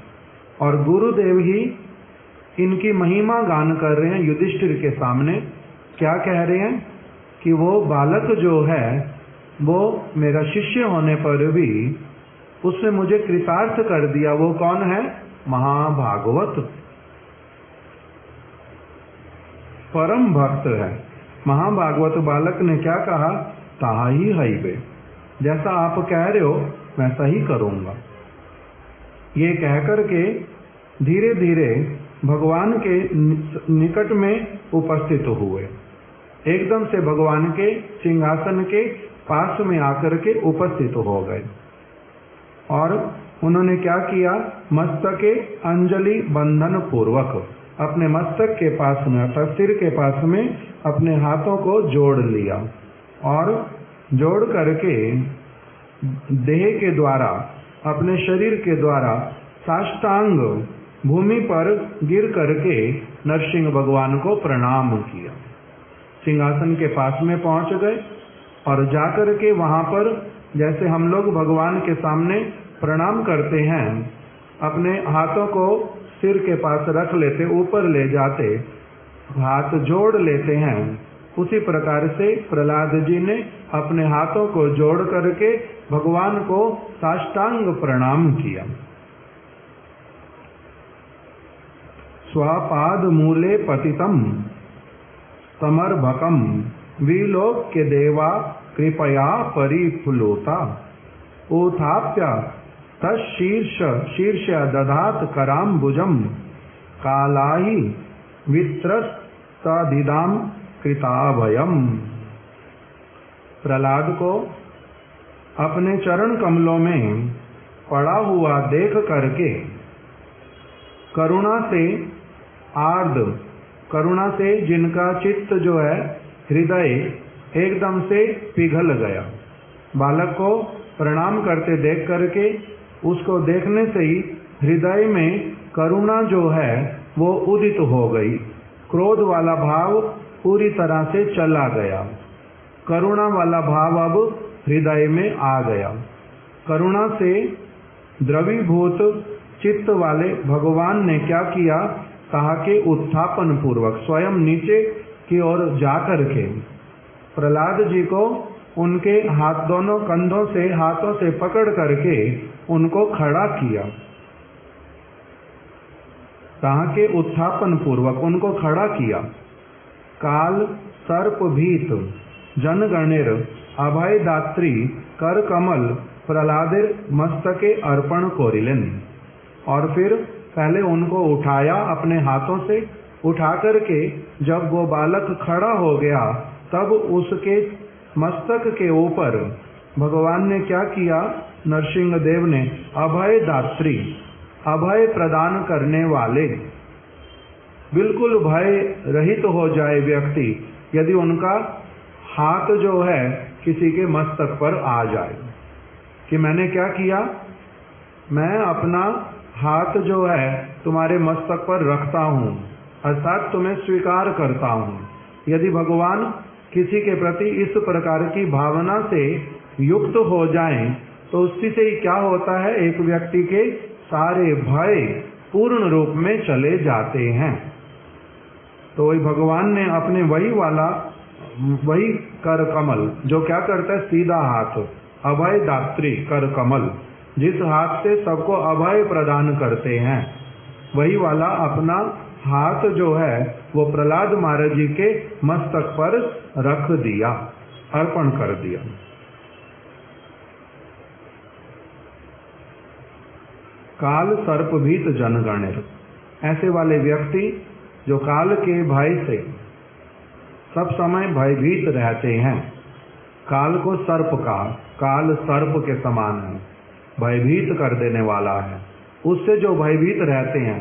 और गुरुदेव ही इनकी महिमा गान कर रहे हैं युधिष्ठिर के सामने। क्या कह रहे हैं? कि वो बालक जो है वो मेरा शिष्य होने पर भी उसने मुझे कृतार्थ कर दिया। वो कौन है? महाभागवत, परम भक्त है। महाभागवत बालक ने क्या कहा? ताहा ही हईबे, जैसा आप कह रहे हो वैसा ही करूंगा। ये कहकर के धीरे धीरे भगवान के निकट में उपस्थित हुए। एकदम से भगवान के सिंहासन के पास में आकर के उपस्थित हो गए। और उन्होंने क्या किया? मस्तके अंजलि बंधन पूर्वक अपने मस्तक के पास में अर्थात सिर के पास में अपने हाथों को जोड़ लिया, और जोड़ करके देह के द्वारा, अपने शरीर के द्वारा साष्टांग भूमि पर गिर करके नरसिंह भगवान को प्रणाम किया। सिंहासन के पास में पहुंच गए और जाकर के वहां पर जैसे हम लोग भगवान के सामने प्रणाम करते हैं, अपने हाथों को सिर के पास रख लेते, ऊपर ले जाते, हाथ जोड़ लेते हैं, उसी प्रकार से प्रहलाद जी ने अपने हाथों को जोड़ करके भगवान को साष्टांग प्रणाम किया। स्वापाद मूले पतितम समर्भकम विलोक्य देवा कृपया परिफुलोता उत्थाप्य तशीर्ष दधात कराम्बुजम कालाहि वित्रस्तदिदाम कृताभयम। प्रहलाद को अपने चरण कमलों में पड़ा हुआ देख करके करुणा से जिनका चित्त जो है, हृदय एकदम से पिघल गया। बालक को प्रणाम करते देख करके उसको देखने से ही हृदय में करुणा जो है वो उदित हो गई। क्रोध वाला भाव पूरी तरह से चला गया, करुणा वाला भाव अब हृदय में आ गया। करुणा से द्रवीभूत चित्त वाले भगवान ने क्या किया? कहा कि उत्थापन पूर्वक स्वयं नीचे की ओर जाकर के प्रहलाद जी को उनके हाथ, दोनों कंधों से, हाथों से पकड़ करके उनको खड़ा किया। कहा कि उत्थापन पूर्वक उनको खड़ा किया। काल सर्प भीत जनगणेर अभय दात्री कर कमल प्रहलादेर मस्तके अर्पण कोरिलेन। और फिर पहले उनको उठाया अपने हाथों से उठा करके जब वो बालक खड़ा हो गया तब उसके मस्तक के ऊपर भगवान ने क्या किया, नरसिंह देव ने अभय दात्री, अभय प्रदान करने वाले, बिल्कुल भय रहित हो जाए व्यक्ति यदि उनका हाथ जो है किसी के मस्तक पर आ जाए कि मैंने क्या किया, मैं अपना हाथ जो है तुम्हारे मस्तक पर रखता हूँ, अर्थात तुम्हें स्वीकार करता हूँ। यदि भगवान किसी के प्रति इस प्रकार की भावना से युक्त हो जाएं तो उससे ही क्या होता है, एक व्यक्ति के सारे भय पूर्ण रूप में चले जाते हैं। तो वही भगवान ने अपने वही कर कमल जो क्या करता है, सीधा हाथ, अभय दात्री कर कमल, जिस हाथ से सबको अभय प्रदान करते हैं, वही वाला अपना हाथ जो है वो प्रहलाद महाराज जी के मस्तक पर रख दिया, अर्पण कर दिया। काल सर्पभीत जनगणिर, ऐसे वाले व्यक्ति जो काल के भय से सब समय भयभीत रहते हैं। काल को सर्प का, काल सर्प के समान है, भयभीत कर देने वाला है। उससे जो भयभीत रहते हैं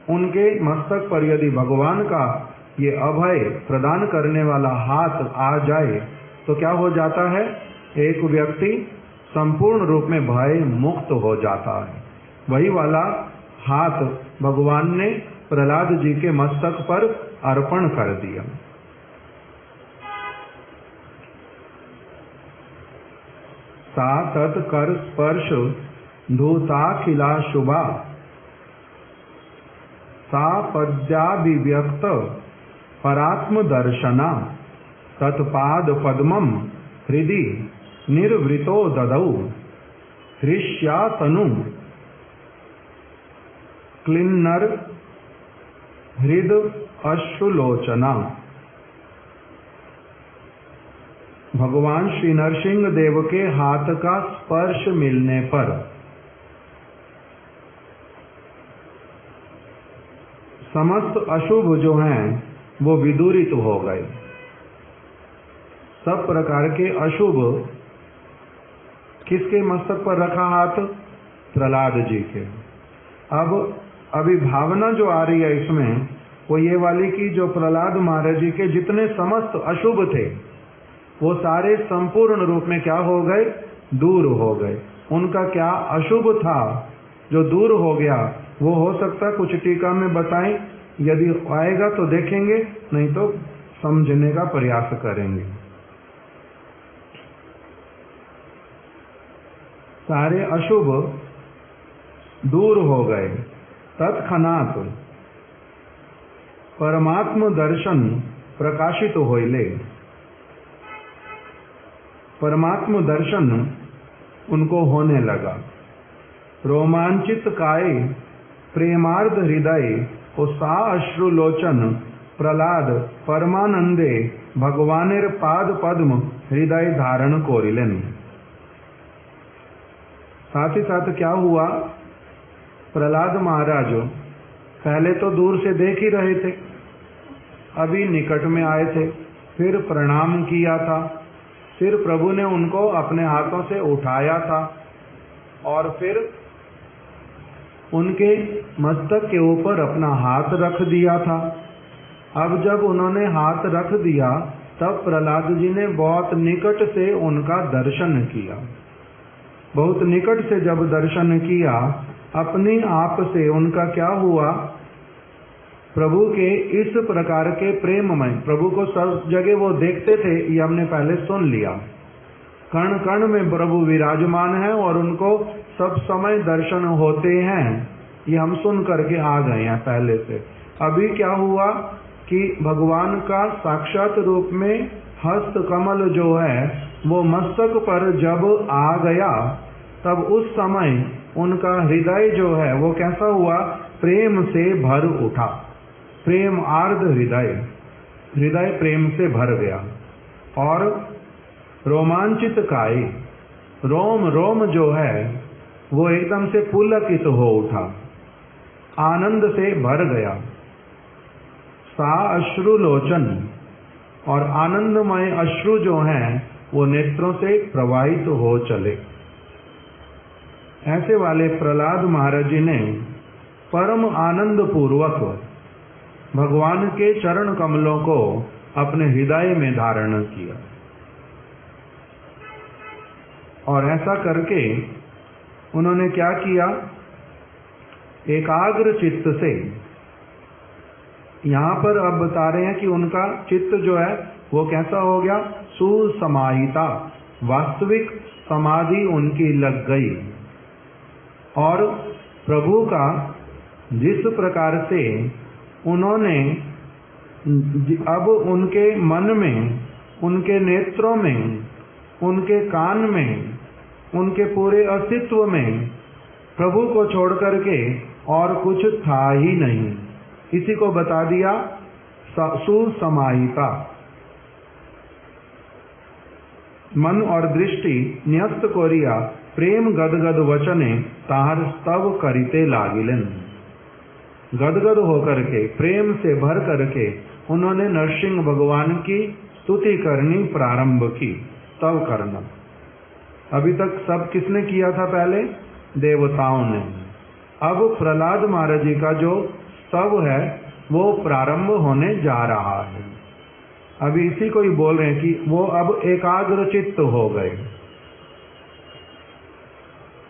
उनके मस्तक पर यदि भगवान का ये अभय प्रदान करने वाला हाथ आ जाए तो क्या हो जाता है, एक व्यक्ति संपूर्ण रूप में भय मुक्त हो जाता है। वही वाला हाथ भगवान ने प्रहलाद जी के मस्तक पर अर्पण कर दिया। सा तत् कर स्पर्श धूताखिला शुभा, सा पद्याभिव्यक्त परात्म दर्शना, तत्पाद पद्मम हृदि निर्वृतो ददौ, हृष्या तनु क्लिन्नर हृद अश्रुलोचना। भगवान श्री नरसिंह देव के हाथ का स्पर्श मिलने पर समस्त अशुभ जो हैं वो विदूरित हो गए। सब प्रकार के अशुभ किसके मस्तक पर रखा हाथ, प्रहलाद जी के। अब अभी भावना जो आ रही है इसमें वो ये वाली कि जो प्रहलाद महाराज जी के जितने समस्त अशुभ थे वो सारे संपूर्ण रूप में क्या हो गए, दूर हो गए। उनका क्या अशुभ था जो दूर हो गया, वो हो सकता कुछ टीका में बताएं, यदि आएगा तो देखेंगे, नहीं तो समझने का प्रयास करेंगे। सारे अशुभ दूर हो गए। तत्क्षणात परमात्म दर्शन प्रकाशित होइले। परमात्म दर्शन उनको होने लगा। रोमांचित काय प्रेमार्ध हृदय सा अश्रुलोचन प्रहलाद परमानंदे भगवानेर पाद पद्म हृदय धारण कोरिलेन। साथ ही साथ क्या हुआ, प्रहलाद महाराज पहले तो दूर से देख ही रहे थे, अभी निकट में आए थे, फिर प्रणाम किया था, फिर प्रभु ने उनको अपने हाथों से उठाया था और फिर उनके मस्तक के ऊपर अपना हाथ रख दिया था। अब जब उन्होंने हाथ रख दिया तब प्रहलाद जी ने बहुत निकट से उनका दर्शन किया। बहुत निकट से जब दर्शन किया, अपने आप से उनका क्या हुआ, प्रभु के इस प्रकार के प्रेममय, प्रभु को सब जगह वो देखते थे, ये हमने पहले सुन लिया। कण कण में प्रभु विराजमान है और उनको सब समय दर्शन होते हैं, ये हम सुन करके आ गए हैं पहले से। अभी क्या हुआ कि भगवान का साक्षात रूप में हस्त कमल जो है वो मस्तक पर जब आ गया, तब उस समय उनका हृदय जो है वो कैसा हुआ, प्रेम से भर उठा। प्रेम आर्द्र हृदय, हृदय प्रेम से भर गया। और रोमांचित काय, रोम रोम जो है वो एकदम से पुलकित हो उठा, आनंद से भर गया। सा अश्रुलोचन, और आनंदमय अश्रु जो हैं वो नेत्रों से प्रवाहित हो चले। ऐसे वाले प्रहलाद महाराज जी ने परम आनंद पूर्वक भगवान के चरण कमलों को अपने हृदय में धारण किया, और ऐसा करके उन्होंने क्या किया, एकाग्र चित्त से, यहां पर अब बता रहे हैं कि उनका चित्त जो है वो कैसा हो गया, सुसमाहिता, वास्तविक समाधि उनकी लग गई। और प्रभु का जिस प्रकार से उन्होंने अब उनके मन में, उनके नेत्रों में, उनके कान में, उनके पूरे अस्तित्व में प्रभु को छोड़ करके और कुछ था ही नहीं, इसी को बता दिया सुसमाहिता। मन और दृष्टि न्यस्त कोरिया प्रेम गदगद वचने ताहर स्तव करिते लागिलन। गदगद होकर के, प्रेम से भर करके उन्होंने नरसिंह भगवान की स्तुति करनी प्रारंभ की, स्तव करना। अभी तक सब किसने किया था, पहले देवताओं ने। अब प्रहलाद महाराज जी का जो स्तव है वो प्रारंभ होने जा रहा है। अभी इसी को ही बोल रहे हैं कि वो अब एकाग्र चित्त हो गए।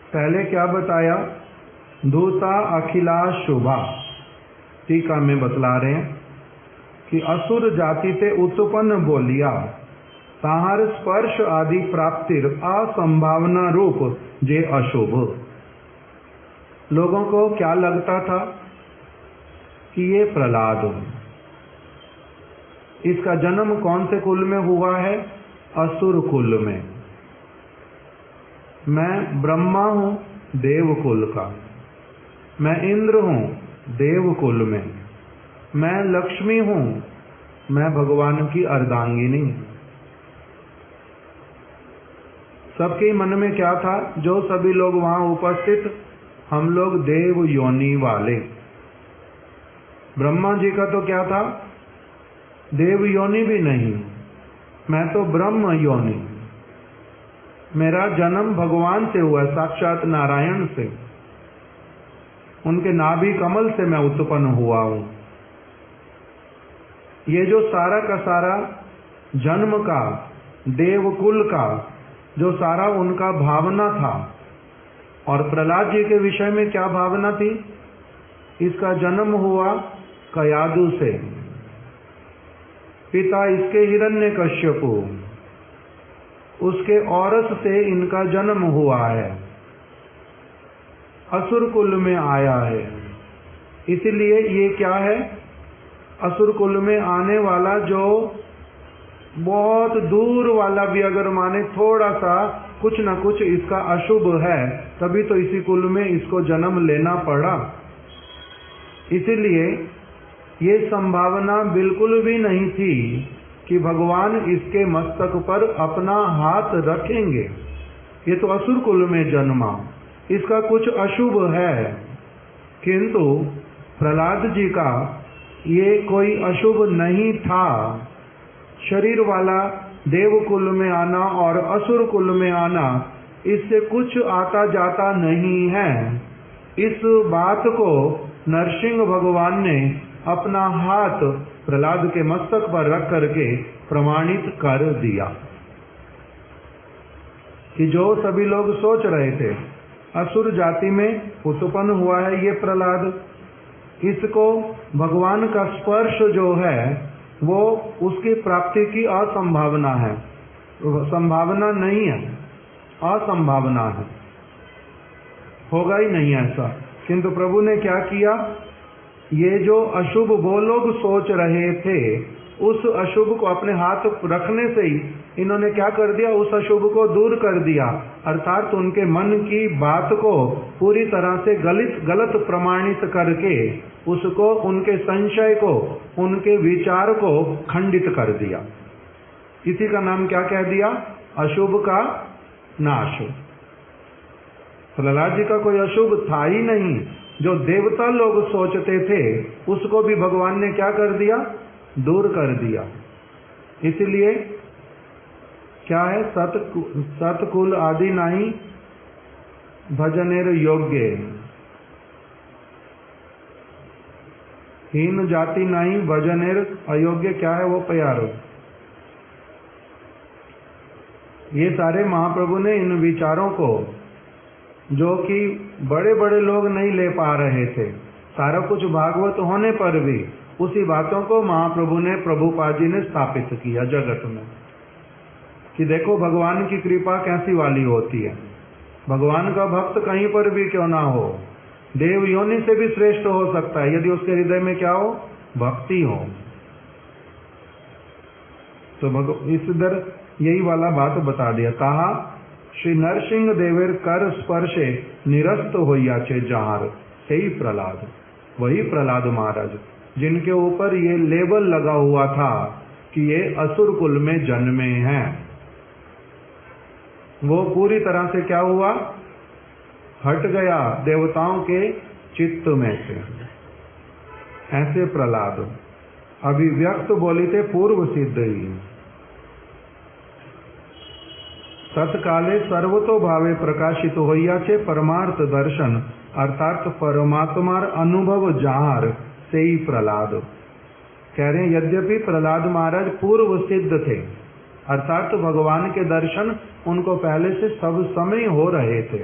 पहले क्या बताया, धूता अखिला शुभा, टीका में बतला रहे हैं कि असुर जाति से उत्पन्न बोलिया, ताहार स्पर्श आदि प्राप्तिर असंभावना रूप जे अशुभ। लोगों को क्या लगता था कि ये प्रहलाद, इसका जन्म कौन से कुल में हुआ है, असुर कुल में। मैं ब्रह्मा हूं देव कुल का, मैं इंद्र हूं देव कुल में, मैं लक्ष्मी हूं, मैं भगवान की अर्धांगिनी। सबके मन में क्या था, जो सभी लोग वहां उपस्थित, हम लोग देव योनि वाले। ब्रह्मा जी का तो क्या था, देव योनि भी नहीं, मैं तो ब्रह्म योनि, मेरा जन्म भगवान से हुआ, साक्षात नारायण से, उनके नाभि कमल से मैं उत्पन्न हुआ हूं। ये जो सारा का सारा जन्म का, देवकुल का जो सारा उनका भावना था, और प्रहलाद जी के विषय में क्या भावना थी, इसका जन्म हुआ कयादु से, पिता इसके हिरण्यकश्यपु, उसके औरस से इनका जन्म हुआ है, असुर कुल में आया है। इसलिए ये क्या है, असुर कुल में आने वाला जो बहुत दूर वाला भी अगर माने थोड़ा सा कुछ न कुछ इसका अशुभ है, तभी तो इसी कुल में इसको जन्म लेना पड़ा। इसीलिए ये संभावना बिल्कुल भी नहीं थी कि भगवान इसके मस्तक पर अपना हाथ रखेंगे। ये तो असुर कुल में जन्मा, इसका कुछ अशुभ है। किंतु प्रहलाद जी का ये कोई अशुभ नहीं था। शरीर वाला देव कुल में आना और असुर कुल में आना, इससे कुछ आता जाता नहीं है। इस बात को नरसिंह भगवान ने अपना हाथ प्रहलाद के मस्तक पर रख करके प्रमाणित कर दिया कि जो सभी लोग सोच रहे थे असुर जाति में उत्पन्न हुआ है ये प्रहलाद, इसको भगवान का स्पर्श जो है वो उसकी प्राप्ति की असंभावना है, संभावना नहीं है, असंभावना है, होगा ही नहीं ऐसा। किंतु प्रभु ने क्या किया, ये जो अशुभ वो लोग सोच रहे थे, उस अशुभ को अपने हाथ रखने से ही इन्होंने क्या कर दिया, उस अशुभ को दूर कर दिया। अर्थात उनके मन की बात को पूरी तरह से गलत प्रमाणित करके उसको, उनके संशय को, उनके विचार को खंडित कर दिया। इसी का नाम क्या कह दिया, अशुभ का नाश। प्रहलाद जी का कोई अशुभ था ही नहीं। जो देवता लोग सोचते थे उसको भी भगवान ने क्या कर दिया, दूर कर दिया। इसलिए क्या है, सतकुल आदि नहीं भजनेर योग्य, हीन जाति नहीं भजनेर अयोग्य। क्या है वो प्यारो? ये सारे महाप्रभु ने इन विचारों को, जो कि बड़े बड़े लोग नहीं ले पा रहे थे, सारा कुछ भागवत होने पर भी उसी बातों को महाप्रभु ने, प्रभुपाद जी ने स्थापित किया जगत में, कि देखो भगवान की कृपा कैसी वाली होती है। भगवान का भक्त कहीं पर भी क्यों ना हो, देव योनि से भी श्रेष्ठ हो सकता है, यदि उसके हृदय में क्या हो, भक्ति हो। तो इधर यही वाला बात बता दिया। कहा श्री नरसिंह देवेर कर स्पर्शे निरस्त होइयाचे जहार, सही प्रहलाद, वही प्रहलाद महाराज जिनके ऊपर ये लेबल लगा हुआ था कि ये असुर कुल में जन्मे हैं, वो पूरी तरह से क्या हुआ, हट गया देवताओं के चित्त में से। ऐसे प्रहलाद अभिव्यक्त बोली थे पूर्व सिद्ध ही। तत्काले सर्वतो भावे प्रकाशित होइयाचे परमार्थ दर्शन, अर्थात परमात्मार अनुभव जहार, से ही प्रहलाद। कह रहे हैं यद्यपि प्रहलाद महाराज पूर्व सिद्ध थे, अर्थात भगवान के दर्शन उनको पहले से सब समय हो रहे थे,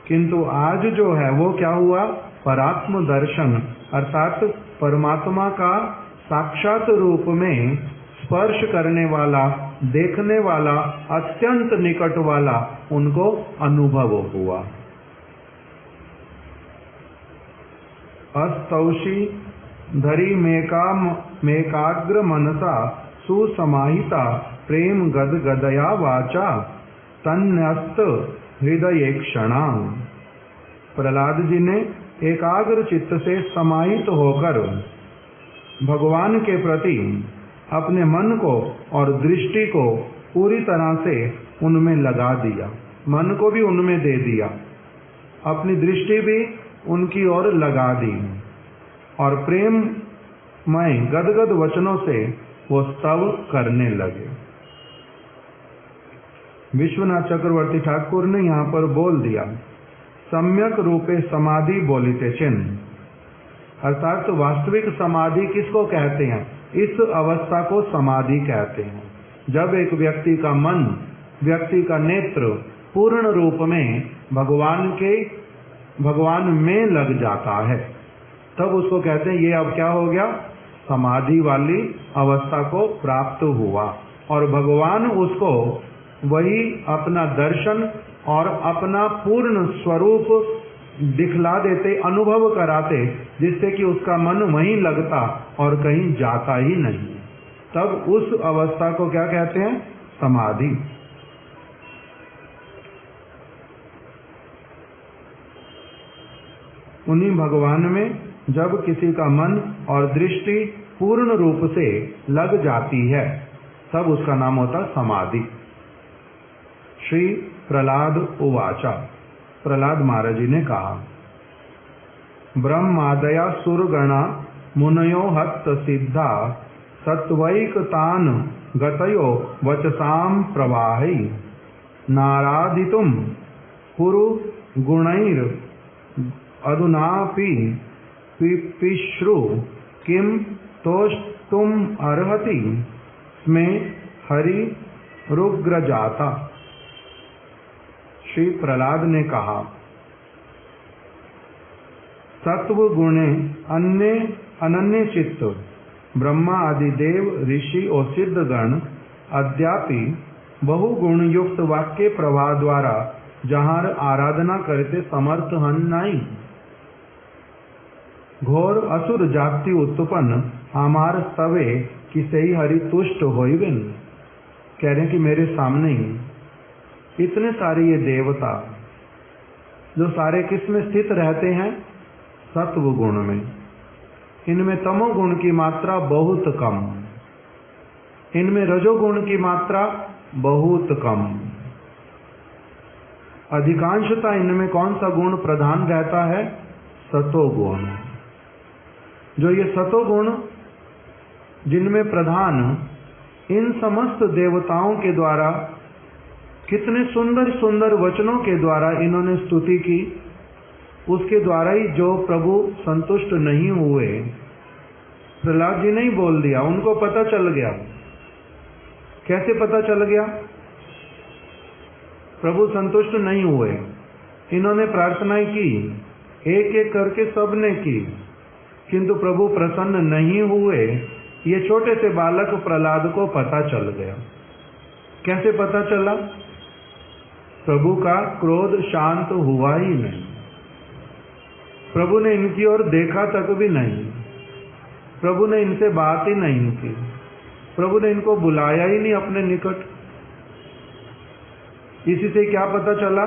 किंतु आज जो है वो क्या हुआ, परात्म दर्शन, अर्थात परमात्मा का साक्षात रूप में स्पर्श करने वाला, देखने वाला, अत्यंत निकट वाला उनको अनुभव हुआ। अस्तौषी धरी मेकाग्र मनसा सुसमाहिता प्रेम गद गदया वाचा तन्यस्त हृदय क्षणा। प्रहलाद जी ने एकाग्र चित्त से समाहित होकर भगवान के प्रति अपने मन को और दृष्टि को पूरी तरह से उनमें लगा दिया, मन को भी उनमें दे दिया, अपनी दृष्टि भी उनकी ओर लगा दी, और प्रेममय गदगद वचनों से वो स्तव करने लगे। विश्वनाथ चक्रवर्ती ठाकुर ने यहाँ पर बोल दिया, सम्यक रूपे समाधि बोलिते चिन्ह, अर्थात वास्तविक समाधि किसको कहते हैं, इस अवस्था को समाधि कहते हैं। जब एक व्यक्ति का मन, व्यक्ति का नेत्र पूर्ण रूप में भगवान में लग जाता है, तब उसको कहते हैं ये अब क्या हो गया, समाधि वाली अवस्था को प्राप्त हुआ, और भगवान उसको वही अपना दर्शन और अपना पूर्ण स्वरूप दिखला देते, अनुभव कराते, जिससे कि उसका मन वहीं लगता और कहीं जाता ही नहीं। तब उस अवस्था को क्या कहते हैं, समाधि। उन्हीं भगवान में जब किसी का मन और दृष्टि पूर्ण रूप से लग जाती है, तब उसका नाम होता समाधि। श्री प्रहलाद उवाचा, प्रहलाद महाराज जी ने कहा, ब्रह्मादया सुरगणा मुनयो हत सिद्धा सत्वैक तान गतयो वचसाम प्रवाहि नाराधितुम पुरु गुणैर अधुनापि पिश्रु किम तोष्टुम अर्हति स्मे हरि रुग्रजाता। श्री प्रहलाद ने कहा, सत्व गुणे अनन्य चित्त ब्रह्मा आदि देव ऋषि और सिद्धगण अद्यापि बहुगुण युक्त वाक्य प्रवाह द्वारा जहार आराधना करते समर्थ हन नहीं। घोर असुर जाति उत्पन्न हमार स्तवे कि सही हरि तुष्ट होइबेन। कह रहे हैं कि मेरे सामने ही इतने सारे ये देवता जो सारे किस में स्थित रहते हैं, सत्व गुण में। इनमें तमोगुण की मात्रा बहुत कम, इनमें रजोगुण की मात्रा बहुत कम। अधिकांशतः इनमें कौन सा गुण प्रधान रहता है, सतोगुण। जो ये सतोगुण जिनमें प्रधान इन समस्त देवताओं के द्वारा कितने सुंदर सुंदर वचनों के द्वारा इन्होंने स्तुति की, उसके द्वारा ही जो प्रभु संतुष्ट नहीं हुए, प्रहलाद जी ने ही बोल दिया, उनको पता चल गया। कैसे पता चल गया? प्रभु संतुष्ट नहीं हुए, इन्होंने प्रार्थनाएं की, एक एक करके सबने की, किंतु प्रभु प्रसन्न नहीं हुए। ये छोटे से बालक प्रहलाद को पता चल गया। कैसे पता चला? प्रभु का क्रोध शांत हुआ ही नहीं, प्रभु ने इनकी ओर देखा तक भी नहीं, प्रभु ने इनसे बात ही नहीं की, प्रभु ने इनको बुलाया ही नहीं अपने निकट। इसी से क्या पता चला?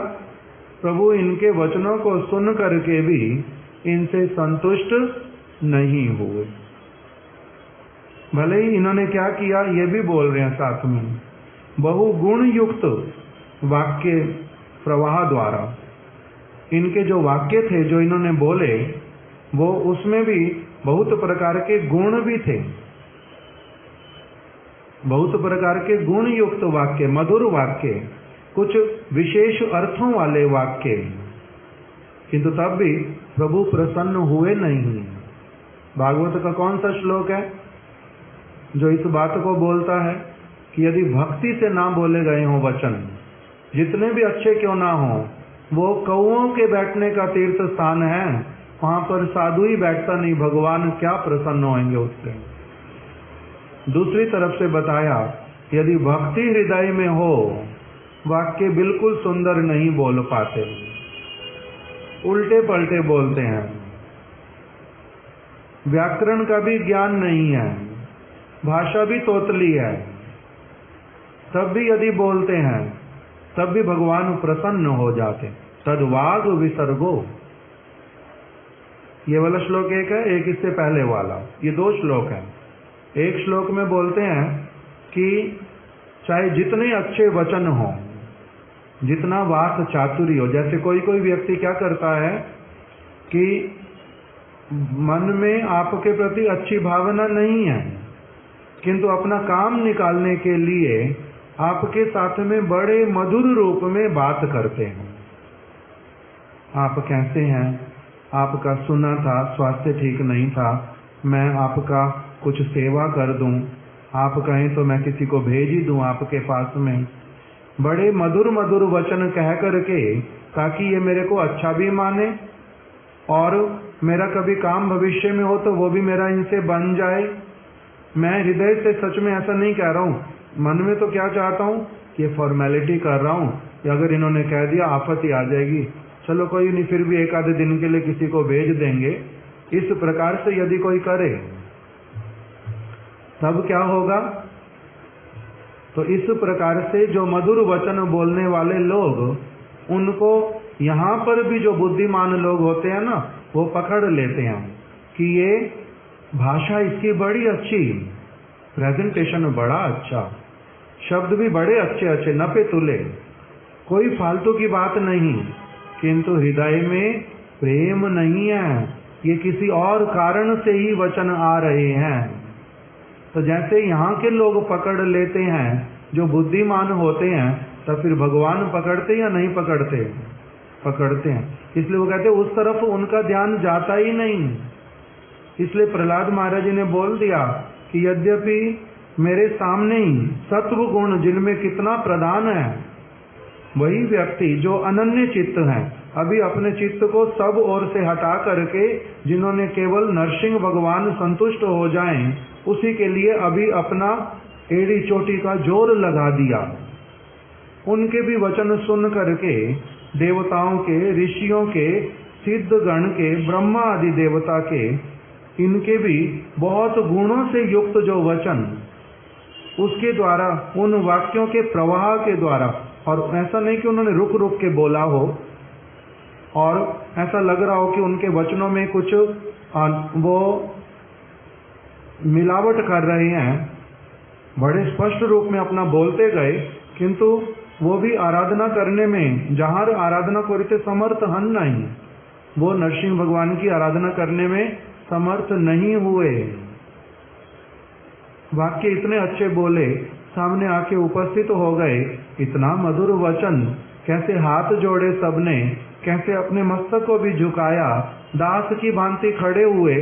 प्रभु इनके वचनों को सुन करके भी इनसे संतुष्ट नहीं हुए। भले ही इन्होंने क्या किया ये भी बोल रहे हैं साथ में, बहुगुण युक्त वाक्य प्रवाह द्वारा इनके जो वाक्य थे जो इन्होंने बोले, वो उसमें भी बहुत प्रकार के गुण भी थे, बहुत प्रकार के गुण युक्त वाक्य, मधुर वाक्य, कुछ विशेष अर्थों वाले वाक्य, किंतु तब भी प्रभु प्रसन्न हुए नहीं। भागवत का कौन सा श्लोक है जो इस बात को बोलता है कि यदि भक्ति से ना बोले गए हों वचन, जितने भी अच्छे क्यों ना हो, वो कौओं के बैठने का तीर्थ स्थान है, वहां पर साधु ही बैठता नहीं, भगवान क्या प्रसन्न होंगे उससे। दूसरी तरफ से बताया, यदि भक्ति हृदय में हो, वाक्य बिल्कुल सुंदर नहीं बोल पाते, उल्टे पलटे बोलते हैं, व्याकरण का भी ज्ञान नहीं है, भाषा भी तोतली है, तब भी यदि बोलते हैं तब भी भगवान प्रसन्न हो जाते। तद्वाग विसर्गो, ये वाला श्लोक एक है, एक इससे पहले वाला, ये दो श्लोक हैं। एक श्लोक में बोलते हैं कि चाहे जितने अच्छे वचन हो, जितना वाक चातुर्य हो, जैसे कोई कोई व्यक्ति क्या करता है कि मन में आपके प्रति अच्छी भावना नहीं है, किंतु अपना काम निकालने के लिए आपके साथ में बड़े मधुर रूप में बात करते हैं। आप कैसे हैं, आपका सुना था स्वास्थ्य ठीक नहीं था, मैं आपका कुछ सेवा कर दूं, आप कहें तो मैं किसी को भेज ही दूं आपके पास में। बड़े मधुर मधुर वचन कह करके, ताकि ये मेरे को अच्छा भी माने और मेरा कभी काम भविष्य में हो तो वो भी मेरा इनसे बन जाए। मैं हृदय से सच में ऐसा नहीं कह रहा हूँ, मन में तो क्या चाहता हूँ, ये फॉर्मेलिटी कर रहा हूँ कि अगर इन्होंने कह दिया आफत ही आ जाएगी, चलो कोई नहीं, फिर भी एक आधे दिन के लिए किसी को भेज देंगे। इस प्रकार से यदि कोई करे तब क्या होगा? तो इस प्रकार से जो मधुर वचन बोलने वाले लोग, उनको यहाँ पर भी जो बुद्धिमान लोग होते हैं ना, वो पकड़ लेते हैं कि ये भाषा इसकी बड़ी अच्छी, प्रेजेंटेशन बड़ा अच्छा, शब्द भी बड़े अच्छे अच्छे, नपे तुले, कोई फालतू की बात नहीं, किंतु हृदय में प्रेम नहीं है, ये किसी और कारण से ही वचन आ रहे हैं। तो जैसे यहाँ के लोग पकड़ लेते हैं, जो बुद्धिमान होते हैं, तो फिर भगवान पकड़ते या नहीं पकड़ते? पकड़ते हैं। इसलिए वो कहते उस तरफ उनका ध्यान जाता ही नहीं। इसलिए प्रहलाद महाराज जी ने बोल दिया कि यद्यपि मेरे सामने ही सत्व गुण जिनमें कितना प्रधान है, वही व्यक्ति जो अनन्य चित्त हैं, अभी अपने चित्त को सब ओर से हटा करके जिन्होंने केवल नरसिंह भगवान संतुष्ट हो जाएं, उसी के लिए अभी अपना एड़ी चोटी का जोर लगा दिया। उनके भी वचन सुन करके देवताओं के, ऋषियों के, सिद्धगण के, ब्रह्मा आदि देवता के, इनके भी बहुत गुणों से युक्त जो वचन, उसके द्वारा, उन वाक्यों के प्रवाह के द्वारा, और ऐसा नहीं कि उन्होंने रुक रुक के बोला हो और ऐसा लग रहा हो कि उनके वचनों में कुछ वो मिलावट कर रहे हैं, बड़े स्पष्ट रूप में अपना बोलते गए, किंतु वो भी आराधना करने में, जहाँ आराधना करते समर्थ हन नहीं, वो नरसिंह भगवान की आराधना करने में समर्थ नहीं हुए। वाक्य इतने अच्छे बोले, सामने आके उपस्थित हो गए, इतना मधुर वचन, कैसे हाथ जोड़े सबने, कैसे अपने मस्तक को भी झुकाया, दास की भांति खड़े हुए,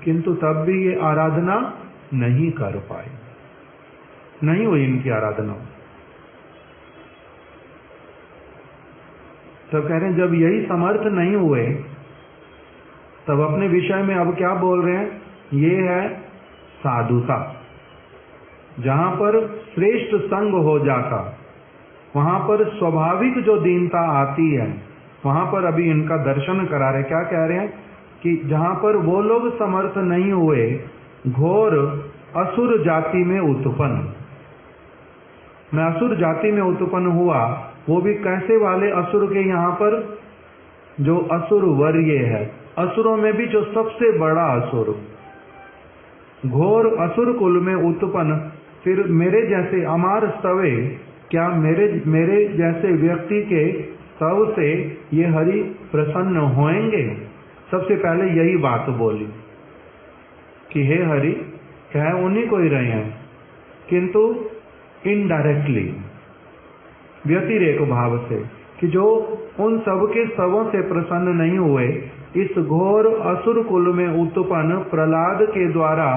किंतु तब भी ये आराधना नहीं कर पाए, नहीं हुई इनकी आराधना। तब कह रहे हैं जब यही समर्थ नहीं हुए, तब अपने विषय में अब क्या बोल रहे हैं, ये है साधुता। जहां पर श्रेष्ठ संग हो जाता, वहां पर स्वाभाविक जो दीनता आती है, वहां पर अभी इनका दर्शन करा रहे। क्या कह रहे हैं कि जहां पर वो लोग समर्थ नहीं हुए, घोर असुर जाति में उत्पन्न, मैं असुर जाति में उत्पन्न हुआ, वो भी कैसे वाले असुर के, यहाँ पर जो असुर वर्य है, असुरों में भी जो सबसे बड़ा असुर, घोर असुर कुल में उत्पन्न। फिर मेरे जैसे अमार स्तवे, क्या मेरे जैसे व्यक्ति के स्तव से ये हरि प्रसन्न होएंगे? सबसे पहले यही बात बोली कि हे हरि, कह उन्हीं को ही रहे हैं, किंतु इनडायरेक्टली, व्यतिरेक भाव से, कि जो उन सबके स्तवों से प्रसन्न नहीं हुए, इस घोर असुर कुल में उत्पन्न प्रहलाद के द्वारा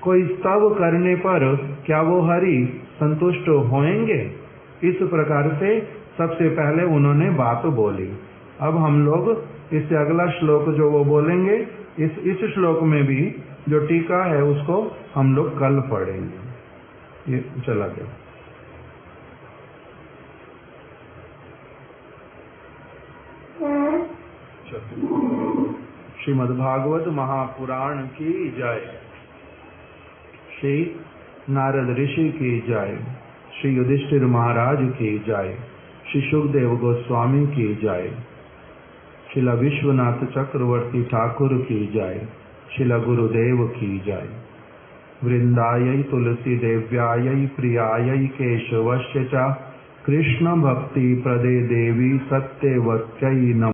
कोई स्तव करने पर क्या वो हरि संतुष्ट होएंगे? इस प्रकार से सबसे पहले उन्होंने बात बोली। अब हम लोग इससे अगला श्लोक जो वो बोलेंगे, इस श्लोक में भी जो टीका है उसको हम लोग कल पढ़ेंगे। ये चला गया। श्रीमद्भागवत महापुराण की जय। श्री नारद ऋषि की जय। श्री युधिष्ठिर महाराज की जय। श्री सुखदेव गोस्वामी की जय। श्रीला विश्वनाथ चक्रवर्ती ठाकुर की जय। श्रीला गुरुदेव की जय। वृंदायै तुलसी देव्यायै प्रियायै केशवस्य च कृष्ण भक्ति प्रदे देवी सत्यवत्यै नमः।